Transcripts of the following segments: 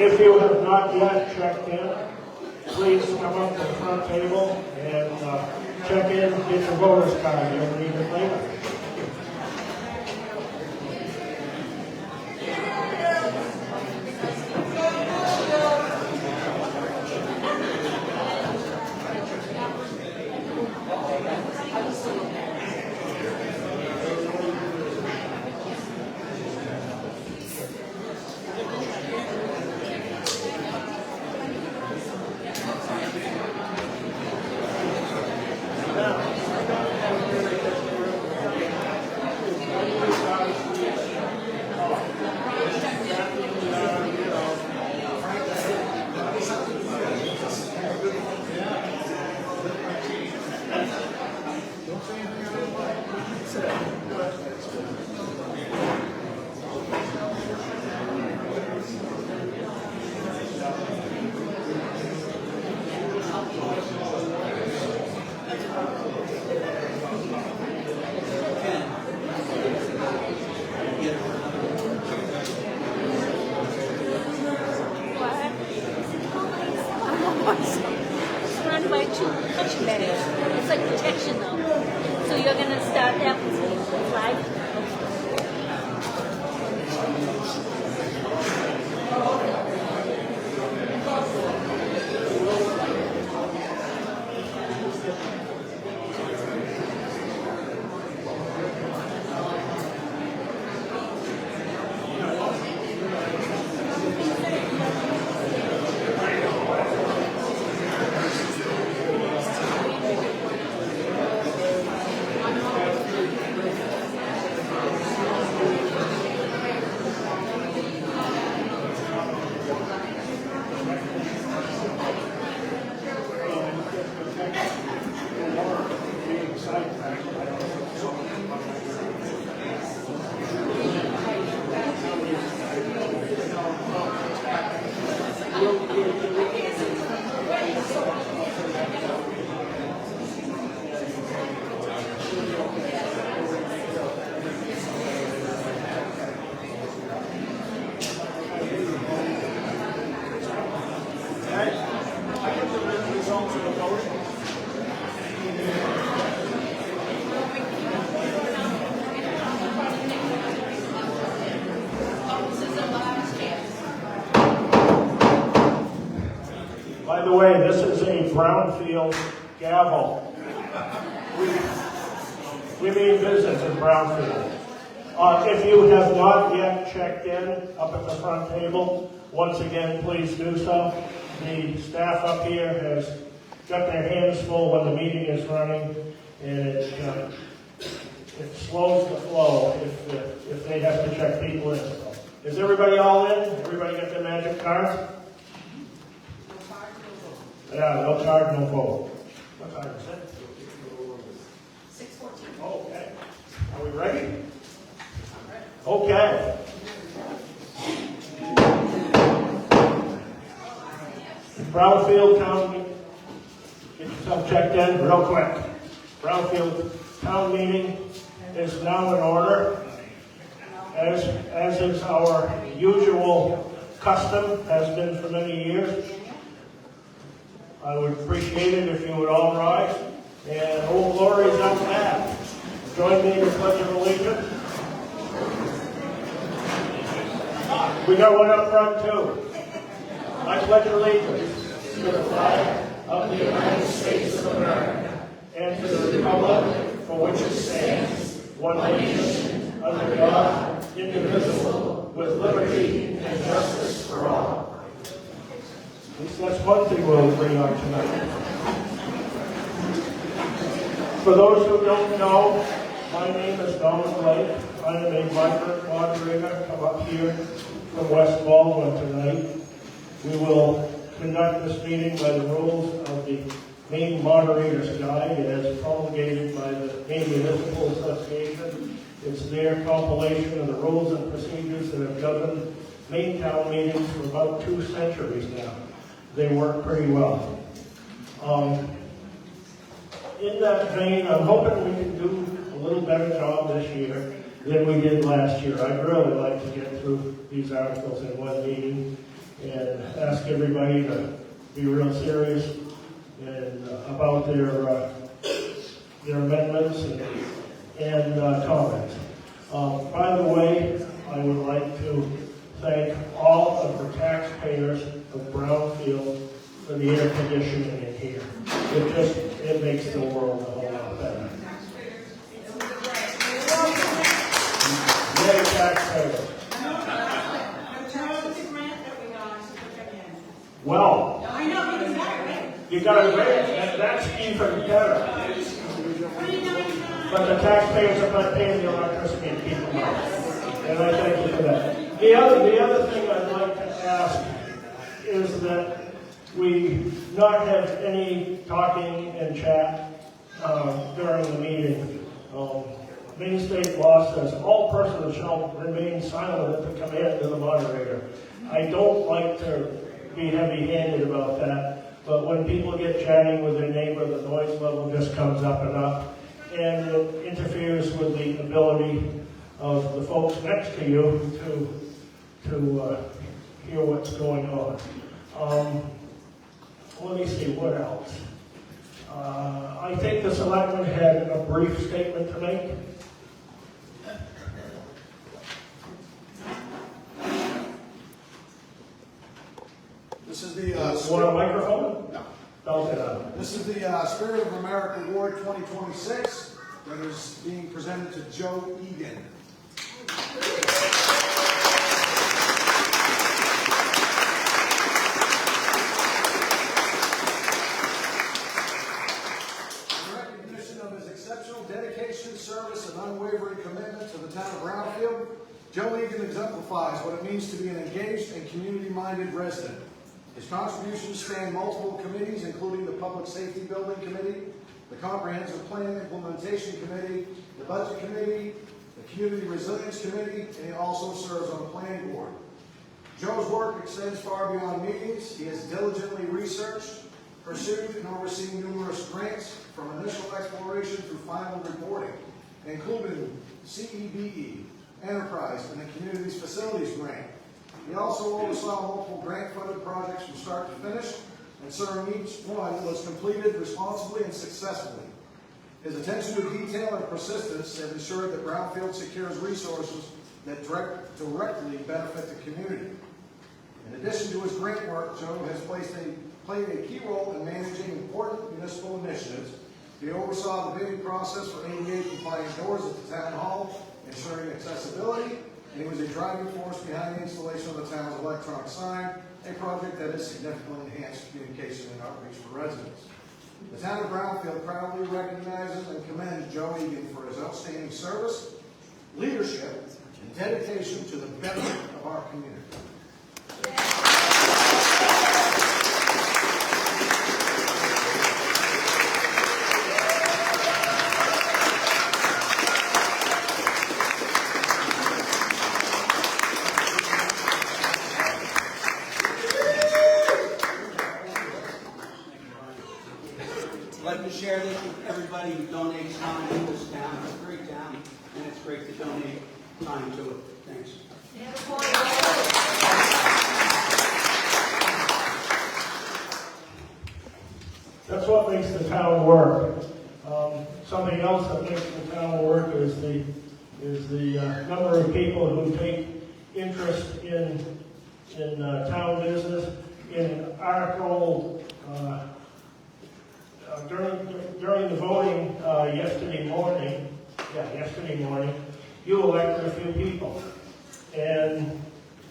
If you have not yet checked in, please come up to the front table and check in, get your voter's card. You'll need it later. Surrounded by two punching bags. It's like protection though. So you're gonna start that with the flag. By the way, this is a Brownfield gavel. We mean business in Brownfield. If you have not yet checked in up at the front table, once again, please do so. The staff up here has got their hands full when the meeting is running, and it slows the flow if they have to check people in. So, is everybody all in? Everybody got their magic cards? Yeah, no charge, no vote. What time is it? 6:14. Okay. Are we ready? Okay. Brownfield Town, get yourself checked in real quick. Brownfield Town meeting is now in order. As is our usual custom, has been for many years. I would appreciate it if you would all rise. And Old Glory's out back. Join me in the Pledge of Allegiance. We got one up front too. I pledge allegiance to the flag of the United States of America and to the republic for which it stands, one nation, under God, indivisible, with liberty and justice for all. At least that's one thing we'll agree on tonight. For those who don't know, my name is Donald Blake. I am a migrant moderator. I'm up here from West Baldwin tonight. We will conduct this meeting by the rules of the Maine Moderator's Guide as promulgated by the Maine Municipal Association. It's their compilation of the rules and procedures that have governed Maine town meetings for about 2 centuries now. They work pretty well. In that vein, I'm hoping we can do a little better job this year than we did last year. I'd really like to get through these articles in one meeting and ask everybody to be real serious and about their amendments and comments. By the way, I would like to thank all of the taxpayers of Brownfield for the air conditioning in here. It makes the world a whole lot better. Yay, taxpayers. Well, I know, even better, right? you got a grant, and that's even better. But the taxpayers are not paying the electricity and keep them up. And I thank you for that. The other thing I'd like to ask is that we not have any talking and chat during the meeting. Maine state law says all persons shall remain silent at the command of the moderator. I don't like to be heavy-handed about that, but when people get chatting with their neighbor, the noise level just comes up and up, and it interferes with the ability of the folks next to you to hear what's going on. Let me see, what else? I think the selectmen had a brief statement to make. This is the Want a microphone? No. Okay. This is the Spirit of America Award 2026 that is being presented to Joe Egan. In recognition of his exceptional dedication, service, and unwavering commitment to the town of Brownfield, Joe Egan exemplifies what it means to be an engaged and community-minded resident. His contributions span multiple committees, including the Public Safety Building Committee, the Comprehensive Plan Implementation Committee, the Budget Committee, the Community Resilience Committee, and he also serves on the Planning Board. Joe's work extends far beyond meetings. He has diligently researched, pursued, and overseen numerous grants from initial exploration through final reporting, including CEBE, Enterprise, and the Community's Facilities Grant. He also oversaw multiple grant-funded projects from start to finish, and certain each one was completed responsibly and successfully. His attention to detail and persistence have ensured that Brownfield secures resources that directly benefit the community. In addition to his grant work, Joe has played a key role in managing important municipal initiatives. He oversaw the bidding process for ADA compliant doors at the town hall, ensuring accessibility, and he was a driving force behind the installation of the town's electronic sign, a project that has significantly enhanced communication and outreach for residents. The town of Brownfield proudly recognizes and commends Joe Egan for his outstanding service, leadership, and dedication to the betterment of our community. I'd like to share this with everybody who donates time in this town. It's a great town, and it's great to donate time to it. Thanks. That's what makes the town work. Something else that makes the town work is the number of people who take interest in town business. In Article during the voting yesterday morning, you elected a few people, and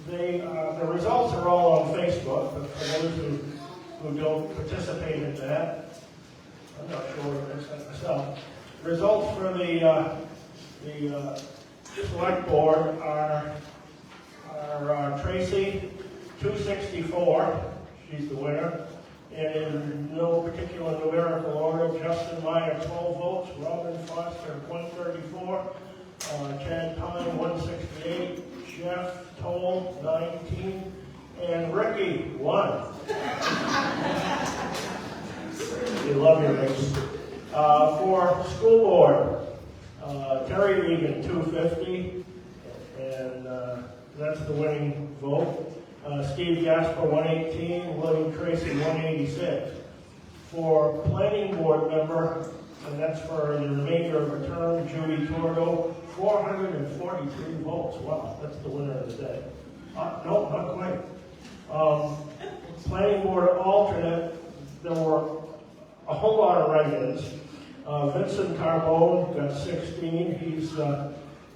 the results are all on Facebook. But for those who don't participate in that, I'm not sure what it is myself. Results for the select board are Tracy 264. She's the winner. And in no particular numerical order, Justin Meyer, 12 votes, Robin Foster, 134, Chad Pine, 168, Jeff Toll, 19, and Ricky, 1. You love your Ricky. For school board, Terry Regan, 250, and that's the winning vote. Steve Gasper, 118, William Tracy, 186. For planning board member, and that's for the remainder of the term, Judy Torgo, 443 votes. Wow, that's the winner of the day. No, not quite. Planning board alternate, there were a whole lot of write-ins. Vincent Carbone got 16.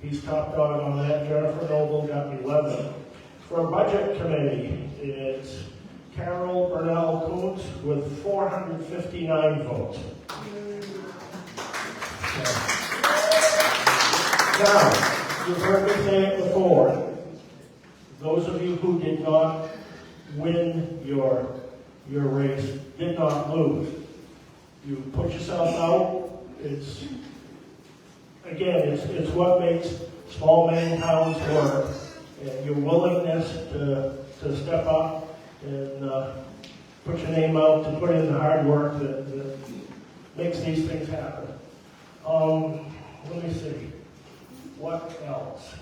He's top dog on that. Jennifer Noble got 11. For budget committee, it's Carol Burnell Kuntz with 459 votes. Now, you've heard me say it before. Those of you who did not win your race did not lose. You put yourself out. It's what makes small Maine towns work. And your willingness to step up and put your name out, to put in the hard work that makes these things happen. Let me see. What else?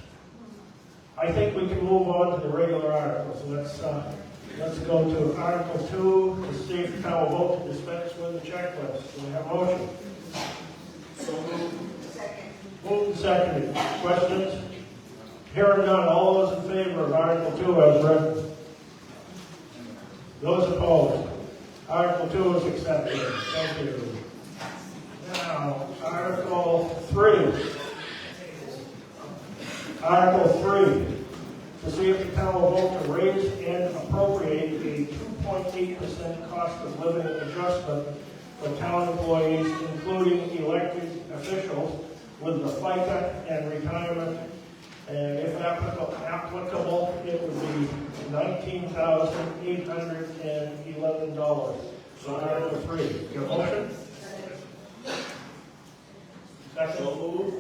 I think we can move on to the regular articles. Let's go to Article 2 to see if the town will vote to dispense with the checklist. Do we have a motion? So moved. Second. Moved and seconded. Questions? Hearing none. All those in favor of Article 2 as written? Those opposed? Article 2 is accepted. Thank you. Now, Article 3. Article 3. To see if the town will vote to raise and appropriate a 2.8% cost of living adjustment for town employees, including elected officials, with the FICA and retirement. And if applicable, it would be $19,811. So Article 3. Your motion? Second. So move.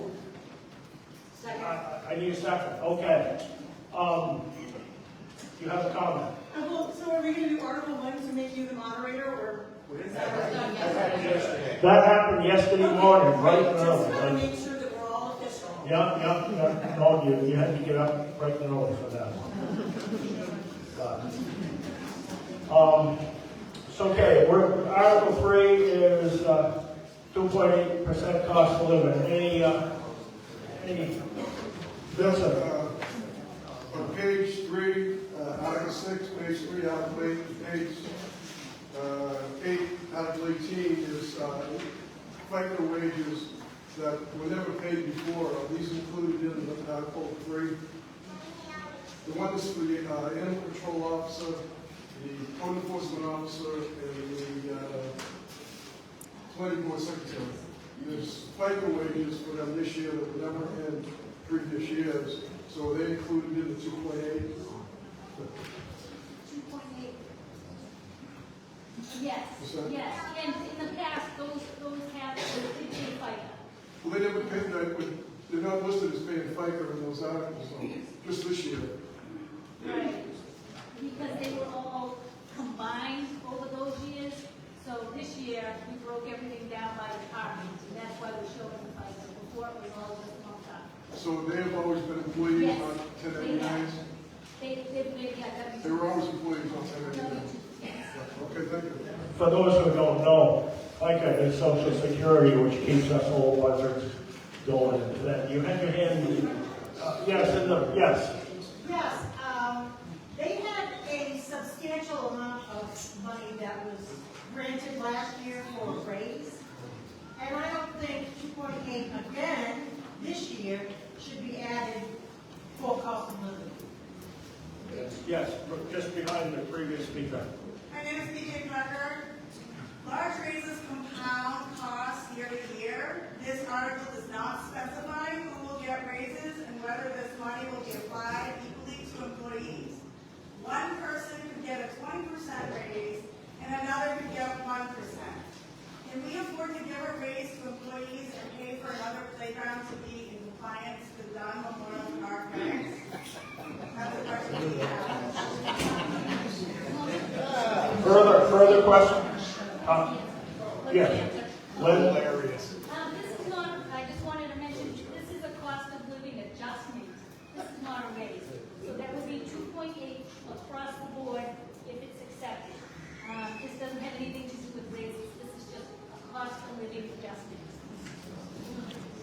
Second. I need a second. Okay. You have a comment? Well, so are we going to do Article 1 to make you the moderator, or is that what done yesterday? That happened yesterday morning, right Just now. want to make sure that we're all official. Yeah. No, you had to get up right now for that one. So, okay, Article 3 is 2.8% cost of living. Any Vincent? On page 3, Article 6, page 3, Article 8, page 8, Article 18 is FICA wages that were never paid before. Are these included in Article 3? The one is for the animal control officer, the code enforcement officer, and the planning board secretary. There's FICA wages for them this year that were never in previous years. So they included in the 2.8? 2.8. Yes, yes. And in the past, those have been FICA. Well, they never paid that, but they're not listed as paying FICA in those articles, so just this year. Right. Because they were all combined over those years. So this year, we broke everything down by department, and that's why we're showing the FICA. Before it was all just one time. So they have always been employees Yes, on they 1099s? have. They were always employees on 1099s? Okay, thank you. For those who don't know, FICA is Social Security, which keeps us old buzzards going into that. You had your hand, yes. Yes, they had a substantial amount of money that was granted last year for a raise. And I don't think 2.8 again this year should be added for cost of living. Yes, just behind the previous speaker. My name is PJ Clarker. Large raises compound costs year to year. This article does not specify who will get raises and whether this money will be applied equally to employees. One person could get a 20% raise and another could get 1%. Can we afford to give a raise to employees and pay for another playground to be in compliance with Don Memorial Park regs? That's the question we have. Further questions? Yes. Lynn? This is not, I just wanted to mention, this is a cost of living adjustment. This is not a raise. So that would be 2.8% across the board if it's accepted. This doesn't have anything to do with raises, this is just a cost of living adjustment.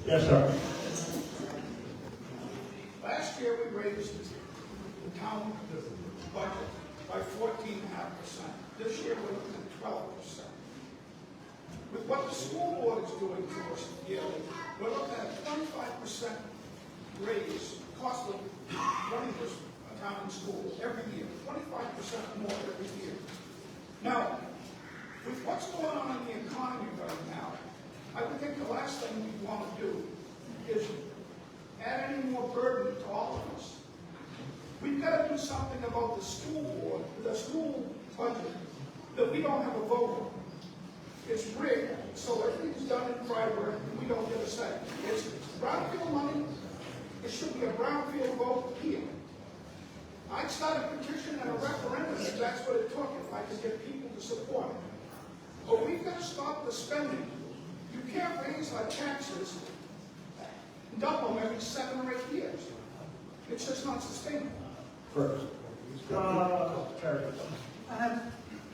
Yes, sir. Last year, we raised the town budget by 14.5%. This year, we're looking at 12%. With what the school board is doing to us yearly, we're looking at a 25% raise, cost of running this town and school every year, 25% more every year. Now, with what's going on in the economy right now, I would think the last thing we want to do is add any more burden to all of us. We've got to do something about the school board, the school budget, that we don't have a vote on. It's rigged, so everything's done in private, and we don't get a say. It's Brownfield money. It should be a Brownfield vote here. I'd start a petition and a referendum if that's what it took, if I could get people to support it. But we've got to stop the spending. You can't raise our taxes and double them every 7 or 8 years. It's just not sustainable. First. Terry.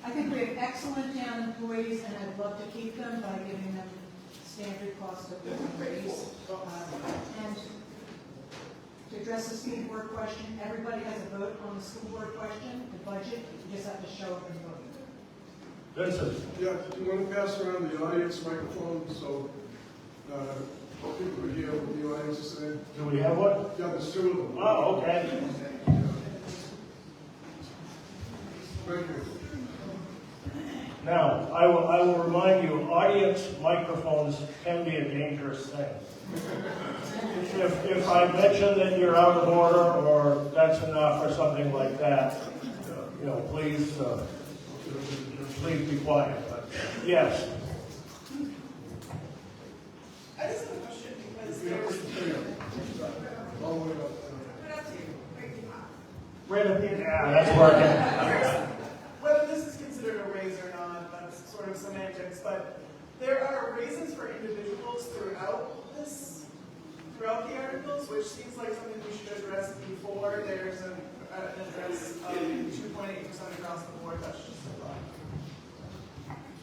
I think we have excellent town employees, and I'd love to keep them by giving them standard cost of living raise. And to address the school board question, everybody has a vote on the school board question, the budget, you just have to show up and vote. Vincent. Yeah, do you want to pass around the audience microphone so people can hear what the audience is saying? Do we have one? Yeah, there's 2 of them. Oh, okay. Thank you. Now, I will remind you, audience microphones can be a dangerous thing. If I mention that you're out of order or that's enough or something like that, please be quiet. But yes. I just have a question because there's. All the way up. Put up to you, right to top. Right up here. Yeah, that's working. Whether this is considered a raise or not, that's sort of semantics, but there are raises for individuals throughout the articles, which seems like something we should address before there's an address of 2.8% across the board. That's just a thought.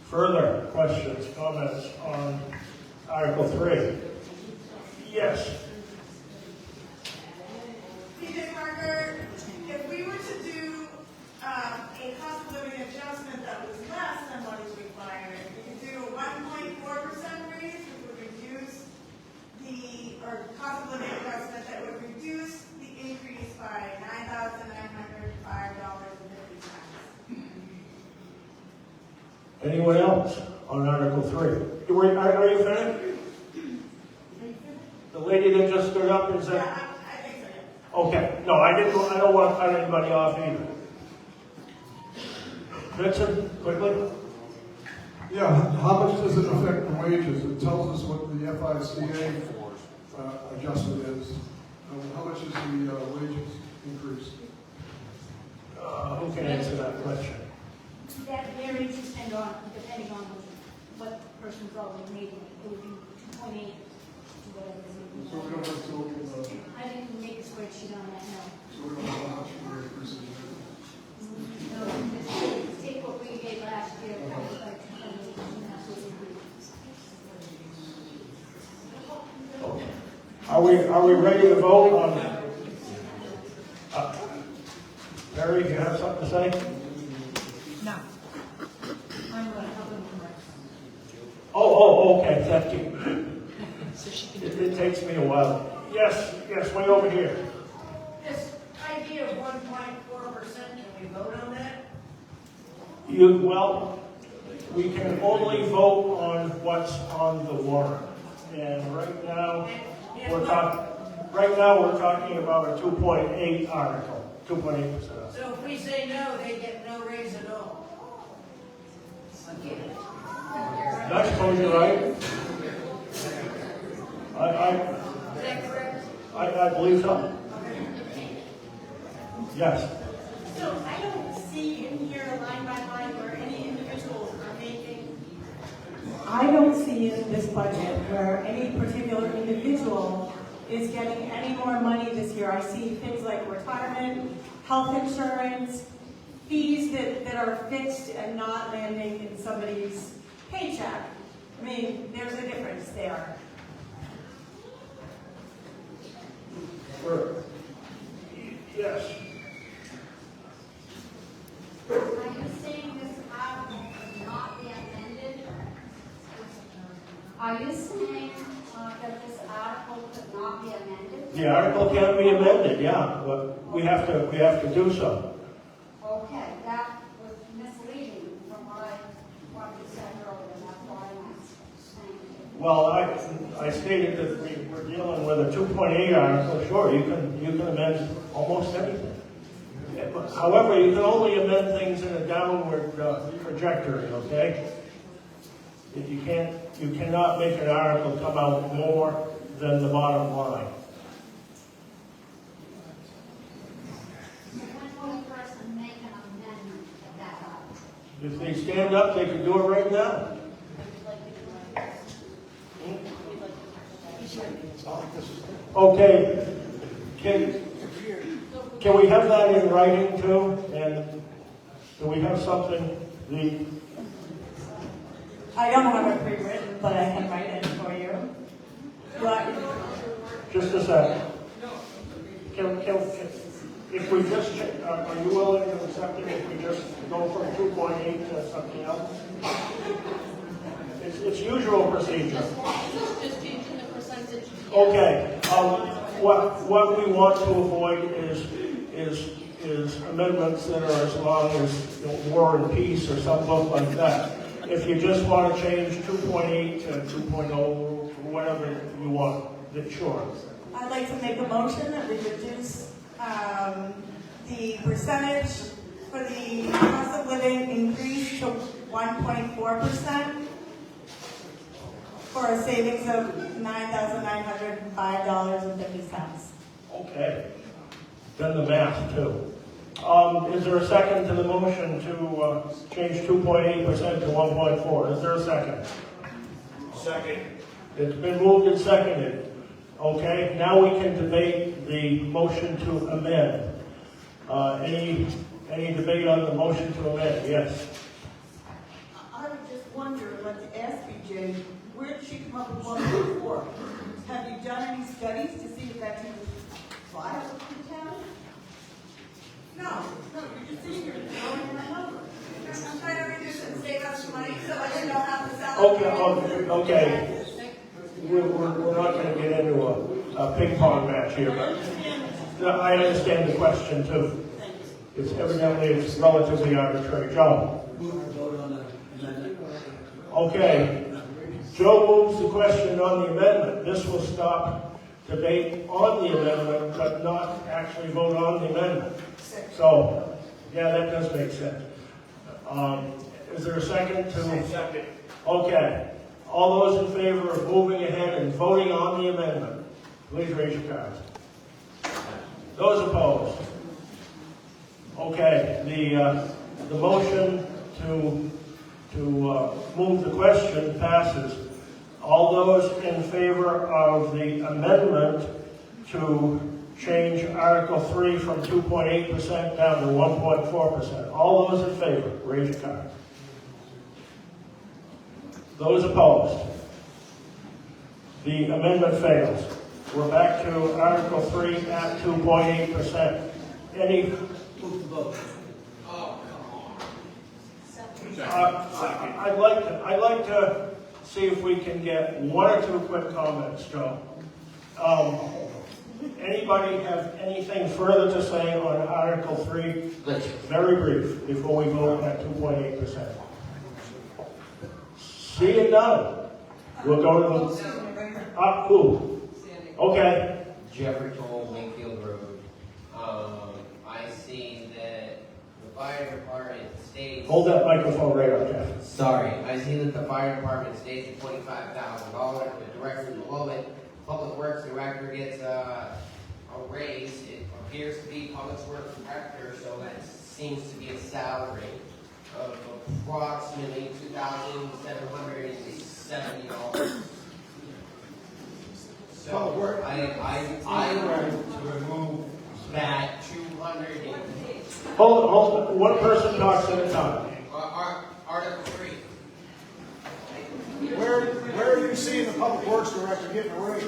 Further questions, comments on Article 3? Yes. PJ Parker, if we were to do a cost of living adjustment that was less than what is required, we could do a 1.4% raise, which would reduce or cost of living adjustment that would reduce the increase by $9,905.50. Anyone else on Article 3? Are you finished? The lady that just stood up and said. Yeah, I think so, yeah. Okay, no, I don't want to cut anybody off either. Vincent, quickly. Yeah, how much does it affect the wages? It tells us what the FICA adjustment is. How much is the wages increase? Who can answer that question? That varies depending on what the person's already making. It would be 2.8 to whatever it So we is. don't have to, I didn't make a spreadsheet on that, no. so we don't know how much we're increasing. No, just take what we gave last year, like 2.8, and that's what we agreed. Are we ready to vote on that? Barry, do you have something to say? No. I'm going to help them correct. Oh, okay, thank you. It takes me a while. Yes, way over here. This idea of 1.4%, can we vote on that? Well, we can only vote on what's on the warrant. And right now, we're talking about a 2.8 article, 2.8%. So if we say no, they get no raise at all. That's totally right. Is that correct? I believe so. Yes. So I don't see in here line by line where any individuals are making. I don't see in this budget where any particular individual is getting any more money this year. I see things like retirement, health insurance, fees that are fixed and not landing in somebody's paycheck. I mean, there's a difference there. Yes. Are you saying this article could not be amended? Are you saying that this article could not be amended? The article can be amended, yeah, but we have to do so. Okay, that was misleading from what you said earlier, and that's why I'm saying it. Well, I stated that we're dealing with a 2.8 article. Sure, you can amend almost anything. However, you can only amend things in a downward trajectory. Okay, you cannot make an article come out more than the bottom line. When will a person make an amendment to that article? If they stand up, they can do it right now. Okay, can we have that in writing too? And do we have something? I don't have it pre-written, but I can write it for you. Just a second. If we just, are you willing to accept it if we just go from 2.8 to something else? It's usual procedure. Just changing the percentage. Okay. What we want to avoid is amendments that are as long as War and Peace or some book like that. If you just want to change 2.8 to 2.0, whatever you want, then sure. I'd like to make a motion that we reduce the percentage for the cost of living increase to 1.4% for a savings of $9,905.50. Okay. Done the math too. Is there a second to the motion to change 2.8% to 1.4? Is there a second? Second. It's been moved and seconded. Okay, now we can debate the motion to amend. Any debate on the motion to amend? Yes. I would just wonder, let's ask BJ, where did she come up with 1.4? Have you done any studies to see if that's even viable for the town? No. No, you're just sitting here throwing in a number. I'm trying to reduce it and save us money, so I didn't know how to sell it. Okay. We're not going to get into a ping pong match here, but I understand the question too. It's evidently relatively arbitrary. Joe. Okay. Joe moves the question on the amendment. This will stop debate on the amendment, but not actually vote on the amendment. So, yeah, that does make sense. Is there a second to? Second. Okay. All those in favor of moving ahead and voting on the amendment, please raise your cards. Those opposed? Okay. The motion to move the question passes. All those in favor of the amendment to change Article 3 from 2.8% down to 1.4%. All those in favor, raise your card. Those opposed? The amendment fails. We're back to Article 3 at 2.8%. Any? Move the vote. I'd like to see if we can get one or two quick comments, Joe. Anybody have anything further to say on Article 3? Very brief, before we vote at 2.8%. Seeing none, we'll go to the... who? Okay. Jeffrey Toll, Wakefield Road. I see that the fire department states... Hold that microphone right up, Jeff. Sorry. I see that the fire department states at $25,000. The director below it, Public Works Director, gets a raise. It appears to be Public Works Director, so that seems to be a salary of approximately $2,770. So I want to remove that 200. Hold on, one person talks at a time. Article 3. Where are you seeing the Public Works Director getting a raise?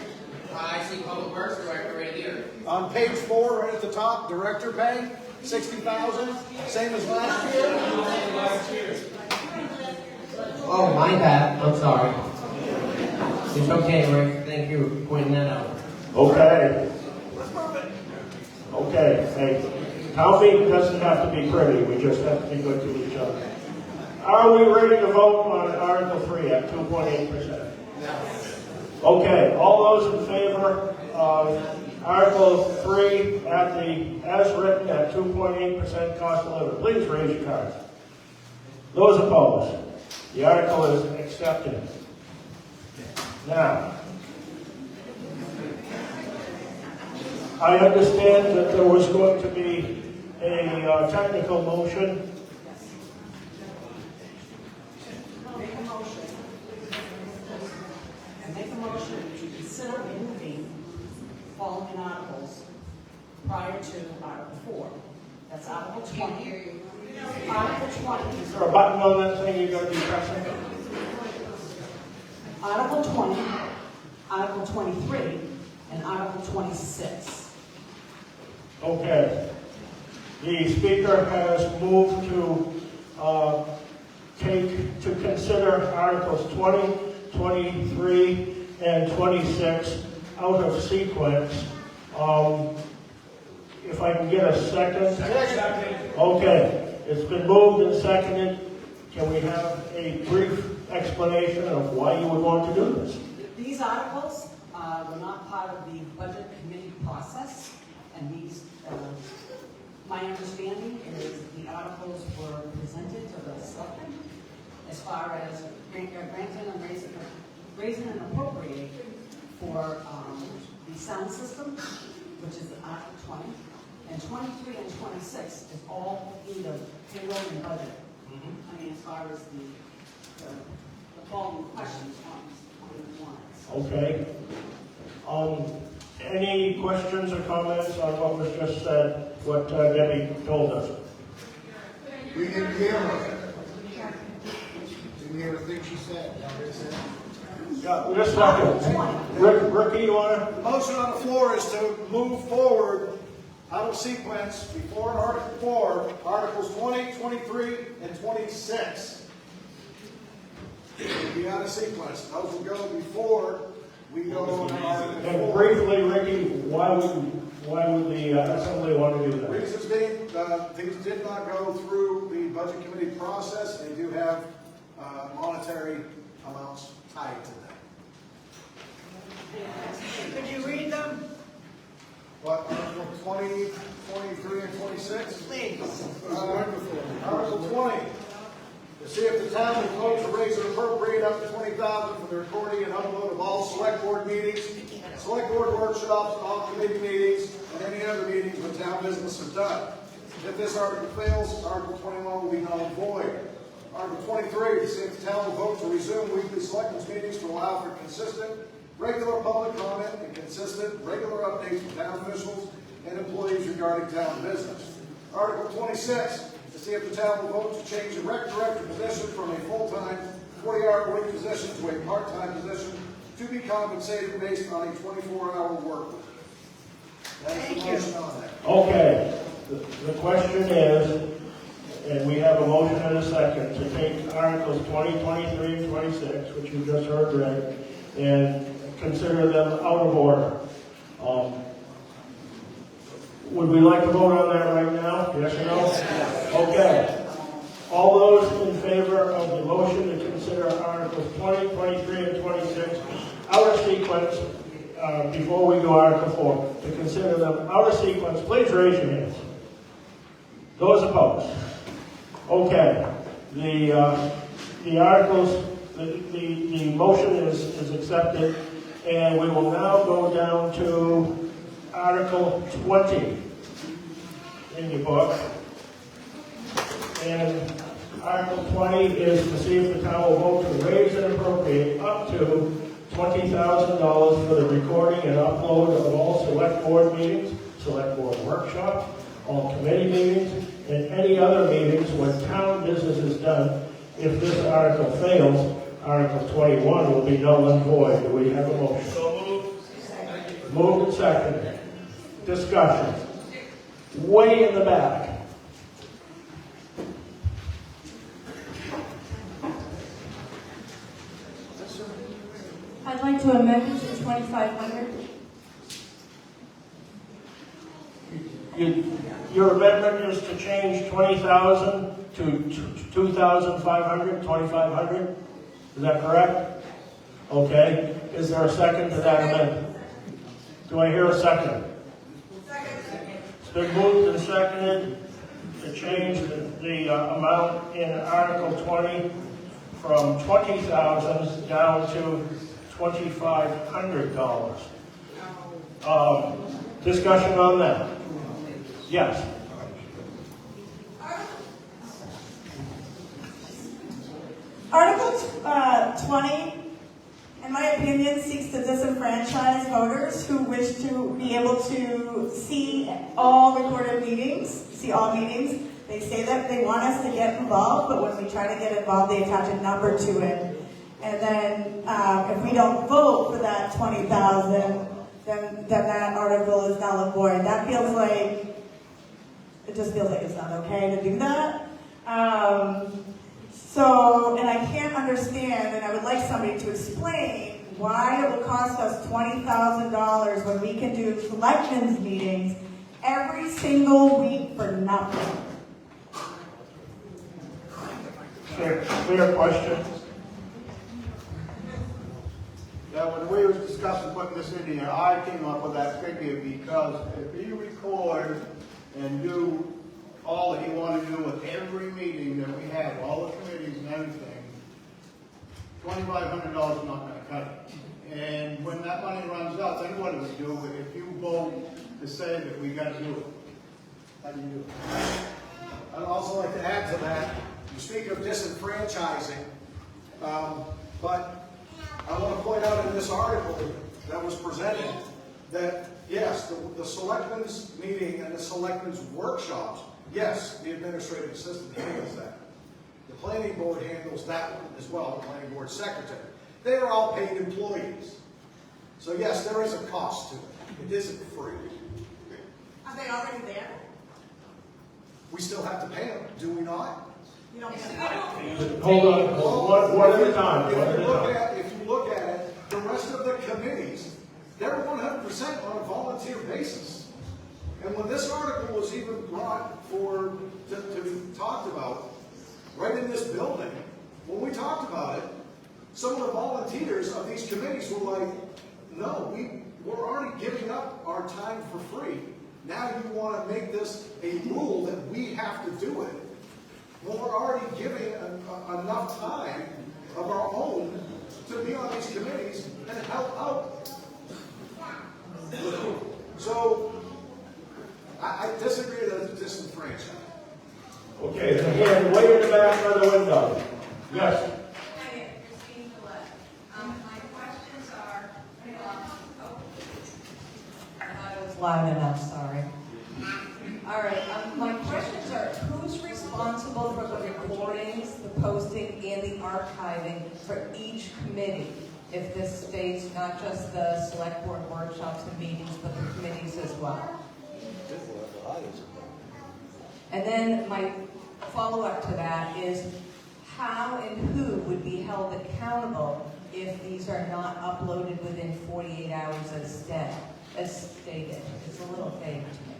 I see Public Works Director right here. On page 4, right at the top, Director pay, $60,000, same as last year. Oh, my bad. I'm sorry. It's okay, Rick. Thank you for pointing that out. Okay. Okay, hey, town meeting doesn't have to be pretty, we just have to be good to each other. Are we ready to vote on Article 3 at 2.8%? Okay, all those in favor of Article 3 as written at 2.8% cost of living, please raise your cards. Those opposed? The article is accepted. Now, I understand that there was going to be a technical motion. Make a motion to consider moving following articles prior to Article 4. That's Article 20. Article 20. Is there a button on that thing you're going to be pressing? Article 20, Article 23, and Article 26. Okay. The speaker has moved to consider Articles 20, 23, and 26 out of sequence. If I can get a second. Okay. It's been moved and seconded. Can we have a brief explanation of why you would want to do this? These articles were not part of the budget committee process, and these, my understanding is the articles were presented to the selectmen as far as granting and raising and appropriating for the sound system, which is Article 20, and 23 and 26 is all either payroll and budget. I mean, as far as the following questions on 21. Okay. Any questions or comments on what was just said, what Debbie told us? We didn't hear her. Didn't hear a thing she said. Yeah, just a second. Ricky, you want to? The motion on the floor is to move forward out of sequence before Article 4, Articles 20, 23, and 26. Be out of sequence. Those will go before we go on Article 4. And briefly, Ricky, why would the Assembly want to do that? Reasons being, things did not go through the Budget Committee process. They do have monetary amounts tied to them. Could you read them? What, Article 20, 23, and 26? Please. Article 20, to see if the town will vote to raise and appropriate up to $20,000 for the recording and upload of all select board meetings, select board workshops, all committee meetings, and any other meetings when town business is done. If this article fails, Article 21 will be null and void. Article 23, to see if the town will vote to resume weekly selectmen's meetings to allow for consistent, regular public comment and consistent, regular updates from town officials and employees regarding town business. Article 26, to see if the town will vote to change the rec director position from a full-time 40-hour-a-week position to a part-time position to be compensated based on a 24-hour work week. That is the motion on that. Okay. The question is, and we have a motion and a second, to take Articles 20, 23, and 26, which you just heard read, and consider them out of order. Would we like to vote on that right now? Yes or no? Okay. All those in favor of the motion to consider Articles 20, 23, and 26 out of sequence before we go Article 4, to consider them out of sequence, please raise your hands. Those opposed? Okay. The articles, the motion is accepted, and we will now go down to Article 20 in your book. And Article 20 is to see if the town will vote to raise and appropriate up to $20,000 for the recording and upload of all select board meetings, select board workshops, all committee meetings, and any other meetings when town business is done. If this article fails, Article 21 will be null and void. Do we have a motion? So moved. Moved and seconded. Discussion. Way in the back. I'd like to amend it to 2,500. Your amendment is to change 20,000 to 2,500, 2,500? Is that correct? Okay. Is there a second to that amendment? Do I hear a second? Second. It's been moved and seconded to change the amount in Article 20 from $20,000 down to $2,500. Discussion on that? Yes. Article 20, in my opinion, seeks to disenfranchise voters who wish to be able to see all recorded meetings, see all meetings. They say that they want us to get involved, but when we try to get involved, they attach a number to it. And then if we don't vote for that 20,000, then that article is null and void. That feels like, it just feels like it's not okay to do that. And I can't understand, and I would like somebody to explain why it will cost us $20,000 when we can do selectmen's meetings every single week for nothing. Clear question? Yeah, when we was discussing putting this in here, I came up with that figure because if you record and do all that you want to do with every meeting that we have, all the committees and everything, $2,500 is not going to cut it. And when that money runs out, then what do we do if you vote to say that we got to do it? How do you do it? I'd also like to add to that, you speak of disenfranchising, but I want to point out in this article that was presented that, yes, the selectmen's meeting and the selectmen's workshops, yes, the administrative assistant handles that. The planning board handles that one as well, the planning board secretary. They are all paid employees. So yes, there is a cost to it. It isn't free. Are they already there? We still have to pay them, do we not? You don't get Hold on, one at a time. If you look at it, the rest of the committees, they're 100% on a volunteer basis. And when this article was even brought to talked about, right in this building, when we talked about it, some of the volunteers of these committees were like, no, we're already giving up our time for free. Now you want to make this a rule that we have to do it. Well, we're already giving enough time of our own to be on these committees and help out. So, I disagree that it's disenfranchised. Okay, then again, way in the back of the window. Yes. Hi, Christine Gillette. My questions are, I thought it was loud enough, sorry. All right, my questions are, who's responsible for the recordings, the posting, and the archiving for each committee? If this states not just the select board workshops and meetings, but the committees as well. And then my follow-up to that is, how and who would be held accountable if these are not uploaded within 48 hours as stated? It's a little vague to me.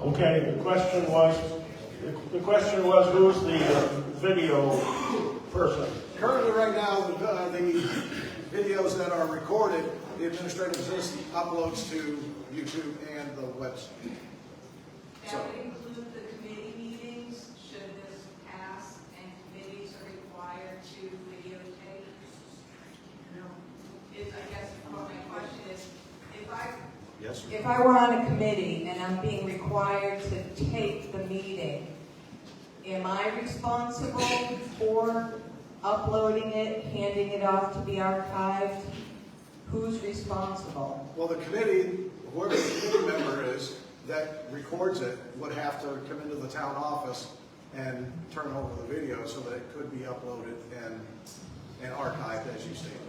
Okay, the question was who's the video person? Currently, right now, the videos that are recorded, the administrative assistant uploads to YouTube and the website. That would include the committee meetings, should this pass, and committees are required to videotape? I guess my question is, if I were on a committee and I'm being required to tape the meeting, am I responsible for uploading it, handing it off to be archived? Who's responsible? Well, the committee, whoever the committee member is that records it would have to come into the town office and turn over the video so that it could be uploaded and archived, as you stated.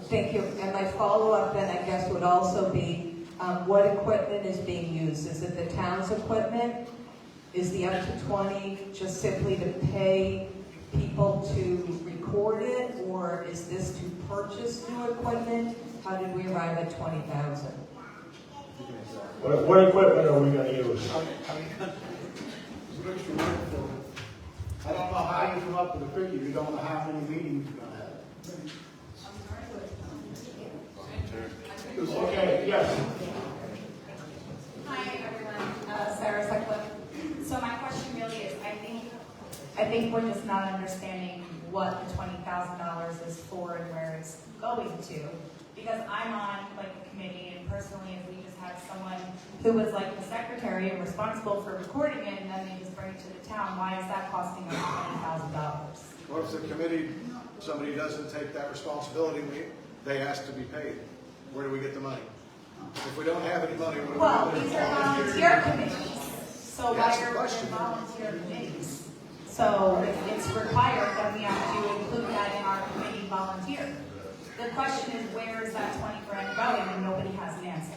Thank you. And my follow-up then, I guess, would also be, what equipment is being used? Is it the town's equipment? Is the up to 20 just simply to pay people to record it, or is this to purchase new equipment? How did we arrive at 20,000? What equipment are we going to use? I don't know how you come up with a figure. You don't know how many meetings you're going to have. Okay, yes. Hi, everyone. Sarah Sutcliffe. So my question really is, I think we're just not understanding what the $20,000 is for and where it's going to. Because I'm on like a committee, and personally, if we just had someone who was like the secretary and responsible for recording it, and then they just bring it to the town, why is that costing us $20,000? What if the committee, somebody doesn't take that responsibility, they ask to be paid? Where do we get the money? If we don't have any money, what do we do? Well, these are volunteer committees. So That's why the are question. they volunteer committees? So if it's required, then we have to include that in our committee volunteer. The question is, where is that 20 grand going, and nobody has an answer.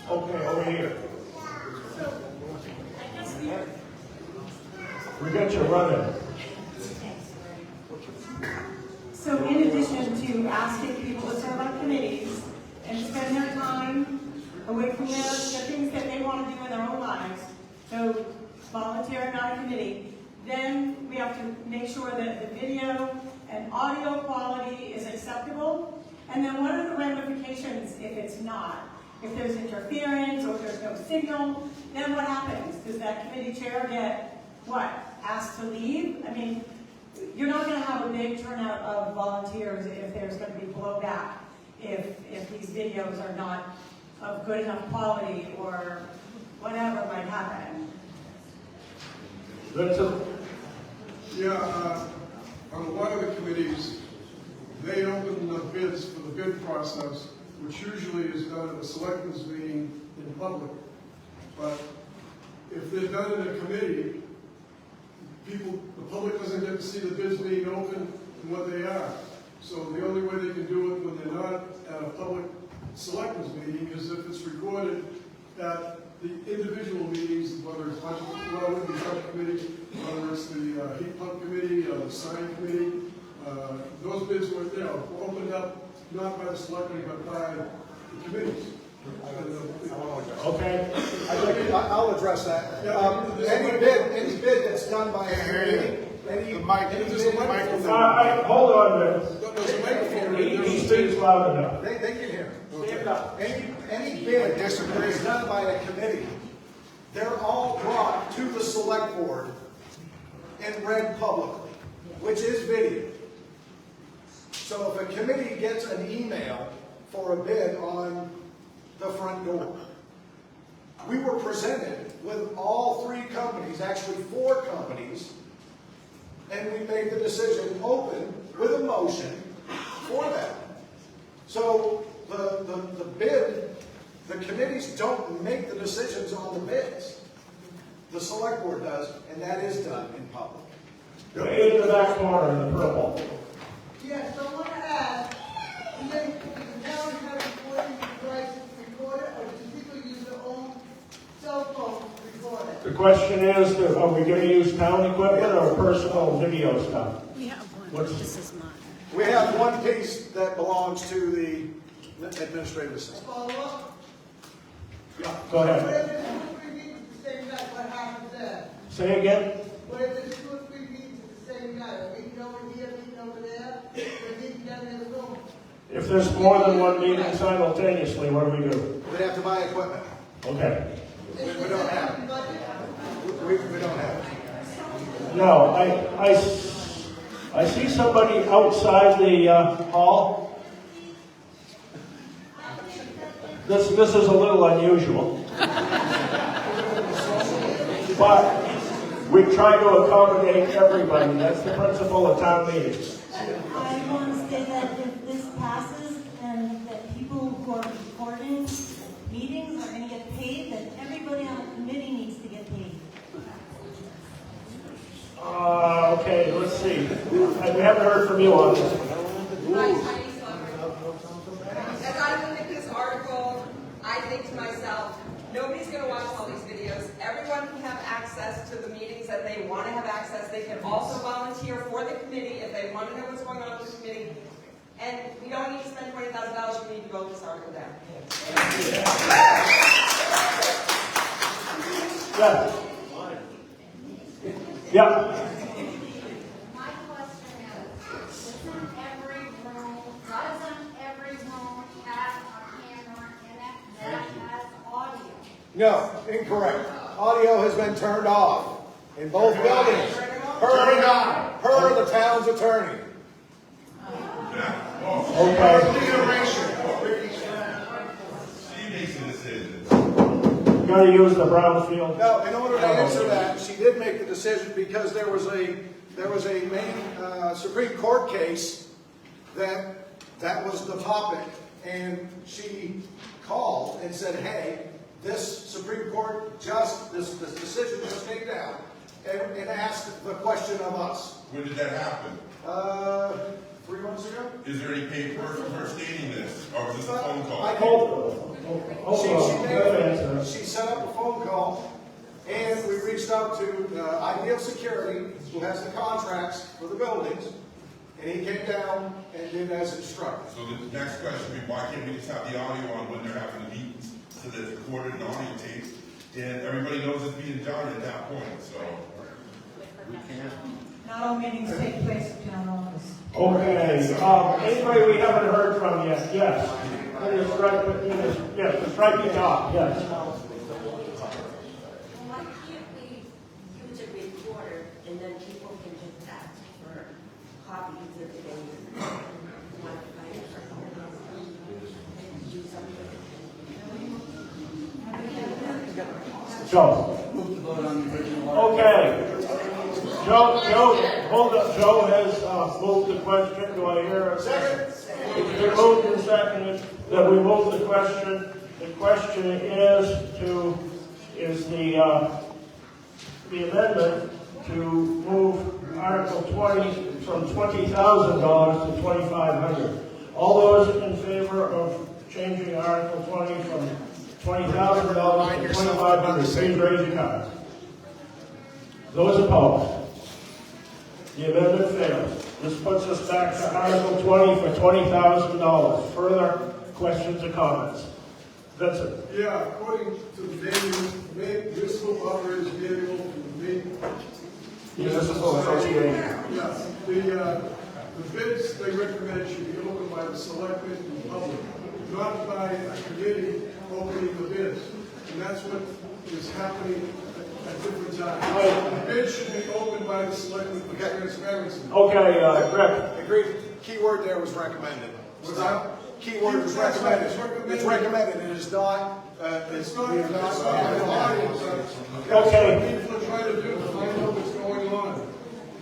Okay, over here. We got you running. So in addition to asking people to serve on committees and spend their time away from the things that they want to do in their own lives, so volunteering on a committee, then we have to make sure that the video and audio quality is acceptable. And then what are the ramifications if it's not? If there's interference or if there's no signal, then what happens? Does that committee chair get, what, asked to leave? I mean, you're not going to have a big turnout of volunteers if there's going to be blowback, if these videos are not of good enough quality or whatever might happen. Yeah, on a lot of the committees, they open the bids for the bid process, which usually is done at a selectmen's meeting in public. But if they're done in a committee, the public doesn't get to see the bids being open and what they are. So the only way they can do it when they're not at a public selectmen's meeting is if it's recorded at the individual meetings, whether it's budget, well, it would be subcommittee, whether it's the heat pump committee or the sign committee. Those bids were, opened up not by the selectmen but by the committees. Okay. I'll address that. Any bid that's done by a committee, hold on a minute. He speaks loud enough. They can hear. Any bid that's done by a committee, they're all brought to the select board and read publicly, which is video. So if a committee gets an email for a bid on the front door, we were presented with all three companies, actually 4 companies, and we made the decision open with a motion for that. So the bid, the committees don't make the decisions on the bids. The select board does, and that is done in public. Go into that corner in the purple. Yes, I want to ask, do the town have recording devices to record it, or do people use their own cell phone to record it? The question is, are we going to use town equipment or personal video stuff? We have one. This is mine. We have one piece that belongs to the administrative assistant. Follow up? Yeah, go ahead. What if there's 2 or 3 meetings at the same night, what happens then? Say again? What if there's 2 or 3 meetings at the same night? A meeting over here, a meeting over there, a meeting down in the room? If there's more than one meeting simultaneously, what do we do? We'd have to buy equipment. Okay. We don't have it. We don't have it. No, I see somebody outside the hall. This is a little unusual. But We try to accommodate everybody. That's the principle of town meetings. I want to say that if this passes and that people who are recording meetings are going to get paid, then everybody on the committee needs to get paid. Okay, let's see. We haven't heard from you on this. As I look at this article, I think to myself, nobody's going to watch all these videos. Everyone can have access to the meetings that they want to have access. They can also volunteer for the committee if they want to know what's going on with the committee. And we don't need to spend $20,000. We need to vote this article down. Yeah. Yeah. My question is, doesn't every room have a camera in it that has audio? No, incorrect. Audio has been turned off in both buildings. Per the town's attorney. She makes a decision. You gotta use the Brownfield. No, in order to answer that, she did make the decision because there was a Maine Supreme Court case that was the topic, and she called and said, hey, this Supreme Court this decision just came down, and asked the question of us. When did that happen? 3 months ago. Is there any paperwork from her stating this, or was this a phone call? She set up a phone call, and we reached out to Ideal Security, who has the contracts for the buildings, and he came down and did as instructed. So the next question would be, why can't we just have the audio on when they're having the meetings, so that it's recorded and audio taped, and everybody knows it's being done at that point, so. We can't. Not all meetings take place in town office. Okay, anybody we haven't heard from yet? Yes. Yes, strike it off, yes. Why can't we use a recorder and then people can just ask for copies of the game? Joe. Okay. Joe, hold up. Joe has moved the question. Do I hear a second? It's been moved and seconded that we move the question. The question is the amendment to move Article 20 from $20,000 to $2,500. All those in favor of changing Article 20 from $20,000 to $2,500, please raise your hand. Those opposed? The amendment fails. This puts us back to Article 20 for $20,000. Further questions or comments? Vincent? Yeah, according to the Maine Municipal Operators Manual from the Maine Municipal Association. Yes, the bids they recommend should be opened by the selectmen and the public, not by a committee opening the bids. And that's what is happening at different times. The bid should be opened by the selectmen for transparency. Okay, Rick. Agreed. Key word there was recommended. Was that? Key word was recommended. It's recommended. It is not. It's not an audience. Okay. People are trying to do to find out what's going on.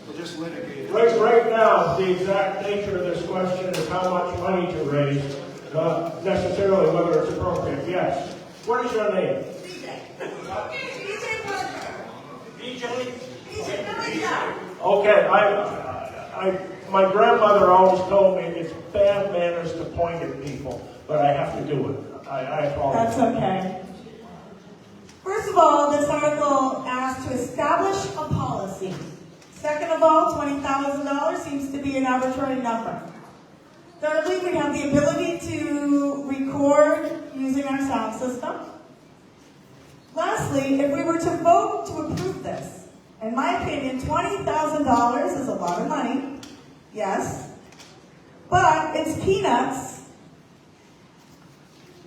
We're just litigating. Right now, the exact nature of this question is how much money to raise, not necessarily whether it's appropriate. Yes. What is your name? Okay, my grandmother always told me it's bad manners to point at people, but I have to do it. I apologize. That's okay. First of all, this article asks to establish a policy. Second of all, $20,000 seems to be an arbitrary number. Thirdly, we have the ability to record using our sound system. Lastly, if we were to vote to approve this, in my opinion, $20,000 is a lot of money, yes, but it's peanuts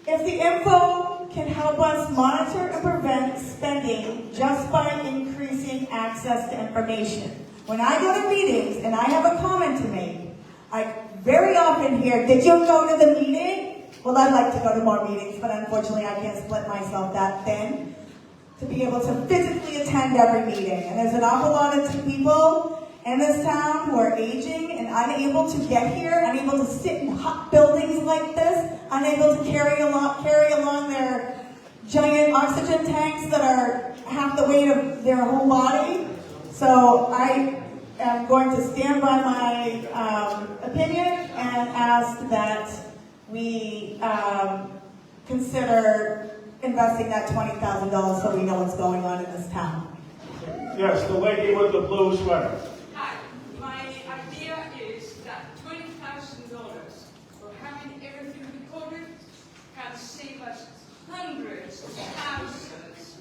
if the info can help us monitor and prevent spending just by increasing access to information. When I go to meetings and I have a comment to make, I very often hear, did you go to the meeting? Well, I'd like to go to more meetings, but unfortunately I can't split myself that thin. to be able to physically attend every meeting. And there's an awful lot of people in this town who are aging and unable to get here, unable to sit in hot buildings like this, unable to carry along their giant oxygen tanks that are half the weight of their whole body. So I am going to stand by my opinion and ask that we consider investing that $20,000 so we know what's going on in this town. Yes, the lady with the blue sweater. Hi, my idea is that $20,000 for having everything recorded can save us hundreds of thousands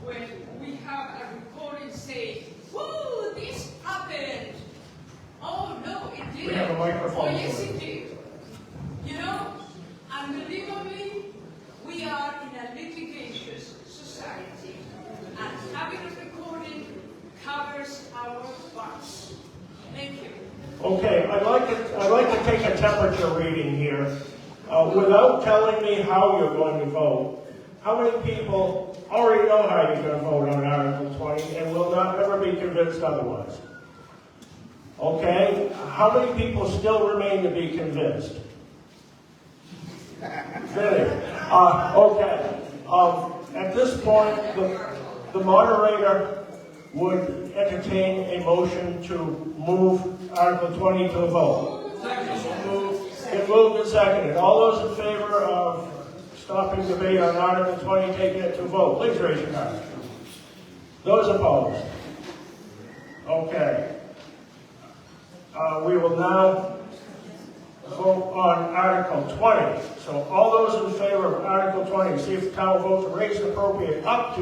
when we have a recording saying, "Whoa, this happened." Oh no, it didn't. We have a microphone. Oh yes, it did. You know, unbelievably, we are in a litigious society, and having a recording covers our butts. Thank you. Okay, I'd like to take a temperature reading here. Without telling me how you're going to vote, how many people already know how you're going to vote on Article 20 and will not ever be convinced otherwise? Okay, how many people still remain to be convinced? Really? Okay. At this point, the moderator would entertain a motion to move Article 20 to a vote. It moved and seconded. All those in favor of stopping debate on Article 20, taking it to a vote, please raise your hand. Those opposed? Okay. We will now vote on Article 20. So all those in favor of Article 20, see if the town will vote to raise and appropriate up to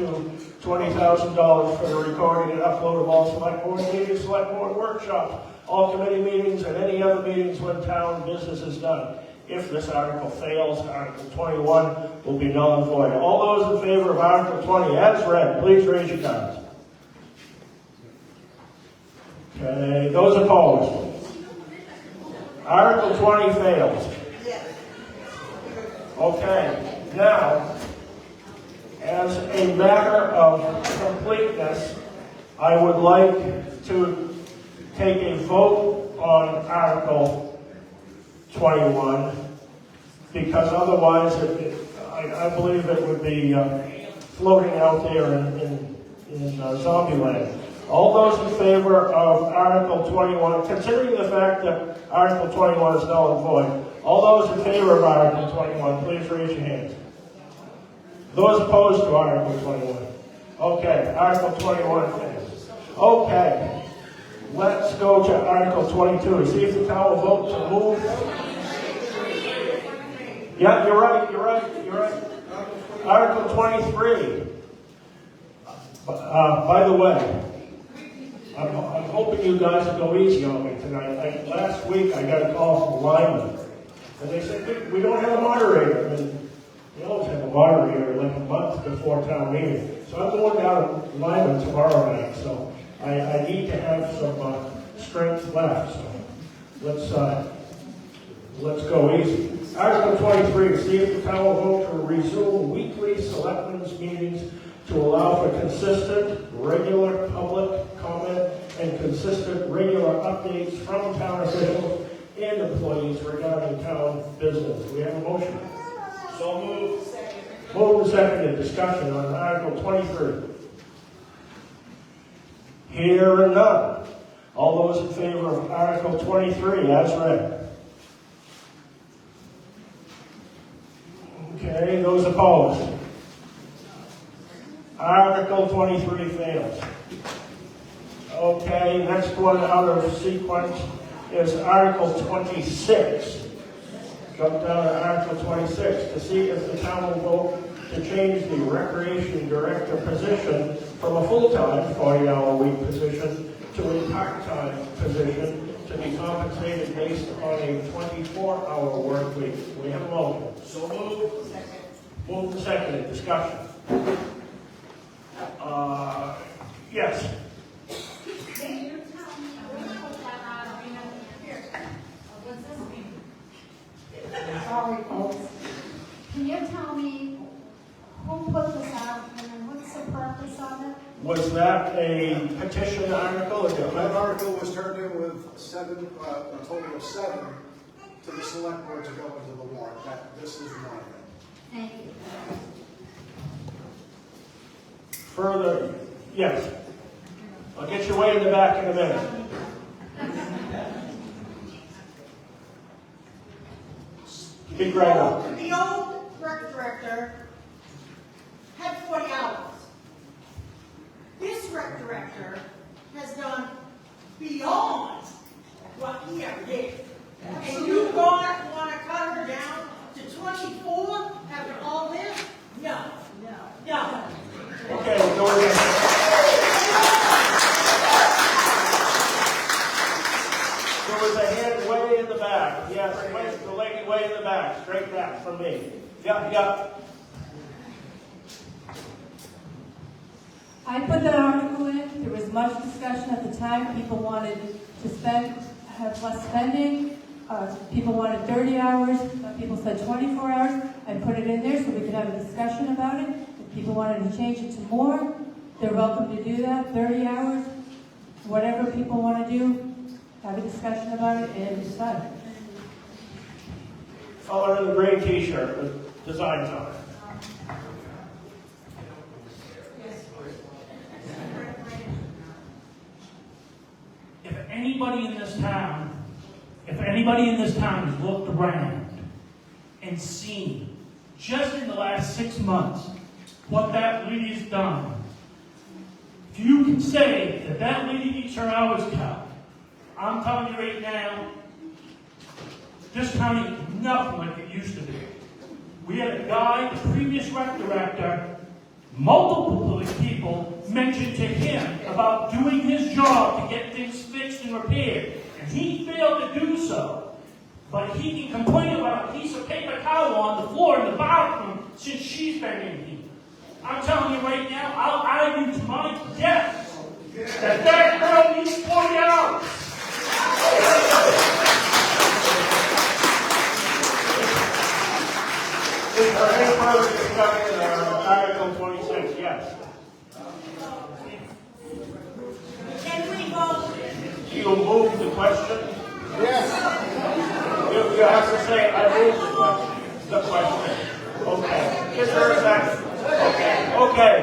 $20,000 for the recording and upload of all select board meetings, select board workshops, all committee meetings, and any other meetings when town business is done. If this article fails, Article 21 will be null and void. All those in favor of Article 20 as read, please raise your hands. Okay, those opposed? Article 20 fails. Okay, now, as a matter of completeness, I would like to take a vote on Article 21, because otherwise I believe it would be floating out there in zombie land. All those in favor of Article 21, considering the fact that Article 21 is null and void, all those in favor of Article 21, please raise your hands. Those opposed to Article 21? Okay, Article 21 fails. Okay, let's go to Article 22 to see if the town will vote to move. Yeah, you're right. Article 23. By the way, I'm hoping you guys will go easy on me tonight. Last week I got a call from Lyman, and they said, we don't have a moderator. And we always have a moderator like a month before town meeting. So I'm going down to Lyman tomorrow night, so I need to have some strength left. So let's go easy. Article 23, to see if the town will vote to resume weekly selectmen's meetings to allow for consistent, regular public comment and consistent, regular updates from town officials and employees regarding town business. We have a motion. So moved. Moved and seconded. Discussion on Article 23. Here and none. All those in favor of Article 23 as read. Okay, those opposed? Article 23 fails. Okay, next one out of sequence is Article 26. Jump down to Article 26 to see if the town will vote to change the recreation director position from a full-time 40-hour-a-week position to a part-time position to be compensated based on a 24-hour work week. We have a motion. So moved. Moved and seconded. Discussion. Yes. Sorry, folks. Can you tell me who put this out and what's Was that a petition article? Or That article was turned in with a total of 7 to the select board to go into the warrant. This is one of them. Thank you. Further, yes. I'll get you way in the back in a minute. Speak right up. The old rec director had 40 hours. This rec director has done beyond what he ever did. And you want to cut her down to 24 after all this? No. No. Okay, go again. There was a hand way in the back. Yes, the lady way in the back. Straight back from me. Yeah. I put that article in. There was much discussion at the time. People wanted to have less spending. People wanted 30 hours. People said 24 hours. I put it in there so we could have a discussion about it. If people wanted to change it to more, they're welcome to do that. 30 hours, whatever people want to do, have a discussion about it and decide. Fellow in the gray t-shirt with designs on it. If anybody in this town has looked around and seen, just in the last 6 months, what that lady has done, if you can say that that lady needs her hours cut, I'm telling you right now, this town ain't nothing like it used to be. We had a guy, the previous rec director, multiple people mentioned to him about doing his job to get things fixed and repaired, and he failed to do so. But he can complain about a piece of paper towel on the floor in the bathroom since she's been in here. I'm telling you right now, I'll argue to my death that girl needs 40 hours. Is there any further discussion on Article 26? Yes. Can we vote? You move the question? Yes. You have to say, I move the question. Okay. Is there a second? Okay.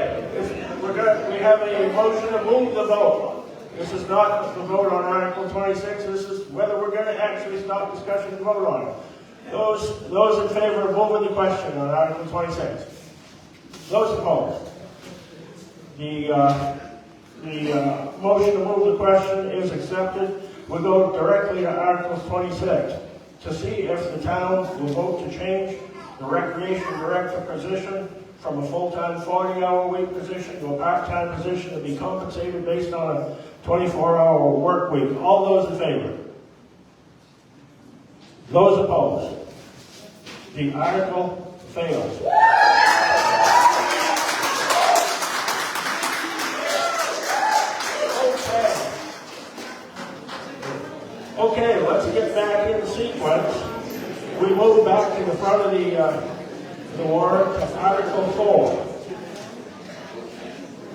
We have a motion to move the vote. This is not the vote on Article 26. This is whether we're going to actually stop discussion and vote on it. Those in favor of moving the question on Article 26. Those opposed. The motion to move the question is accepted. We'll go directly to Article 26 to see if the town will vote to change the recreation director position from a full-time 40-hour week position to a part-time position to be compensated based on a 24-hour work week. All those in favor? Those opposed? The article fails. Okay, let's get back in sequence. We move back to the front of the warrant to Article 4.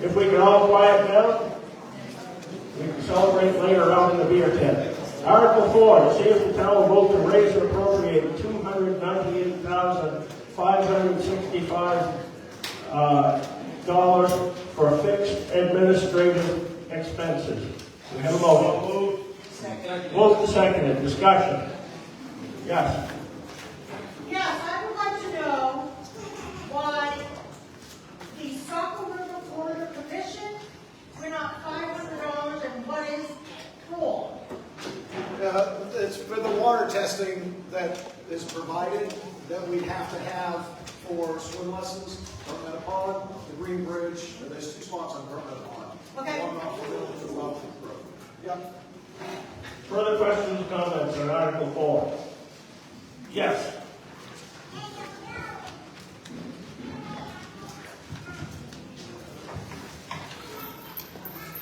If we can all quiet down, we can celebrate later on in the beer tent. Article 4, to see if the town will vote to raise and appropriate $298,565 for fixed administrative expenses. We have a motion. Moved and seconded. Discussion. Yes. Yes, I would like to know why the Saco River Corridor Commission went up $500 and what is for? It's for the water testing that is provided that we have to have for swim lessons from Metapod, the Green Bridge, and there's 2 spots on Metapod. Okay. One off the road. Yep. Further questions, comments on Article 4? Yes.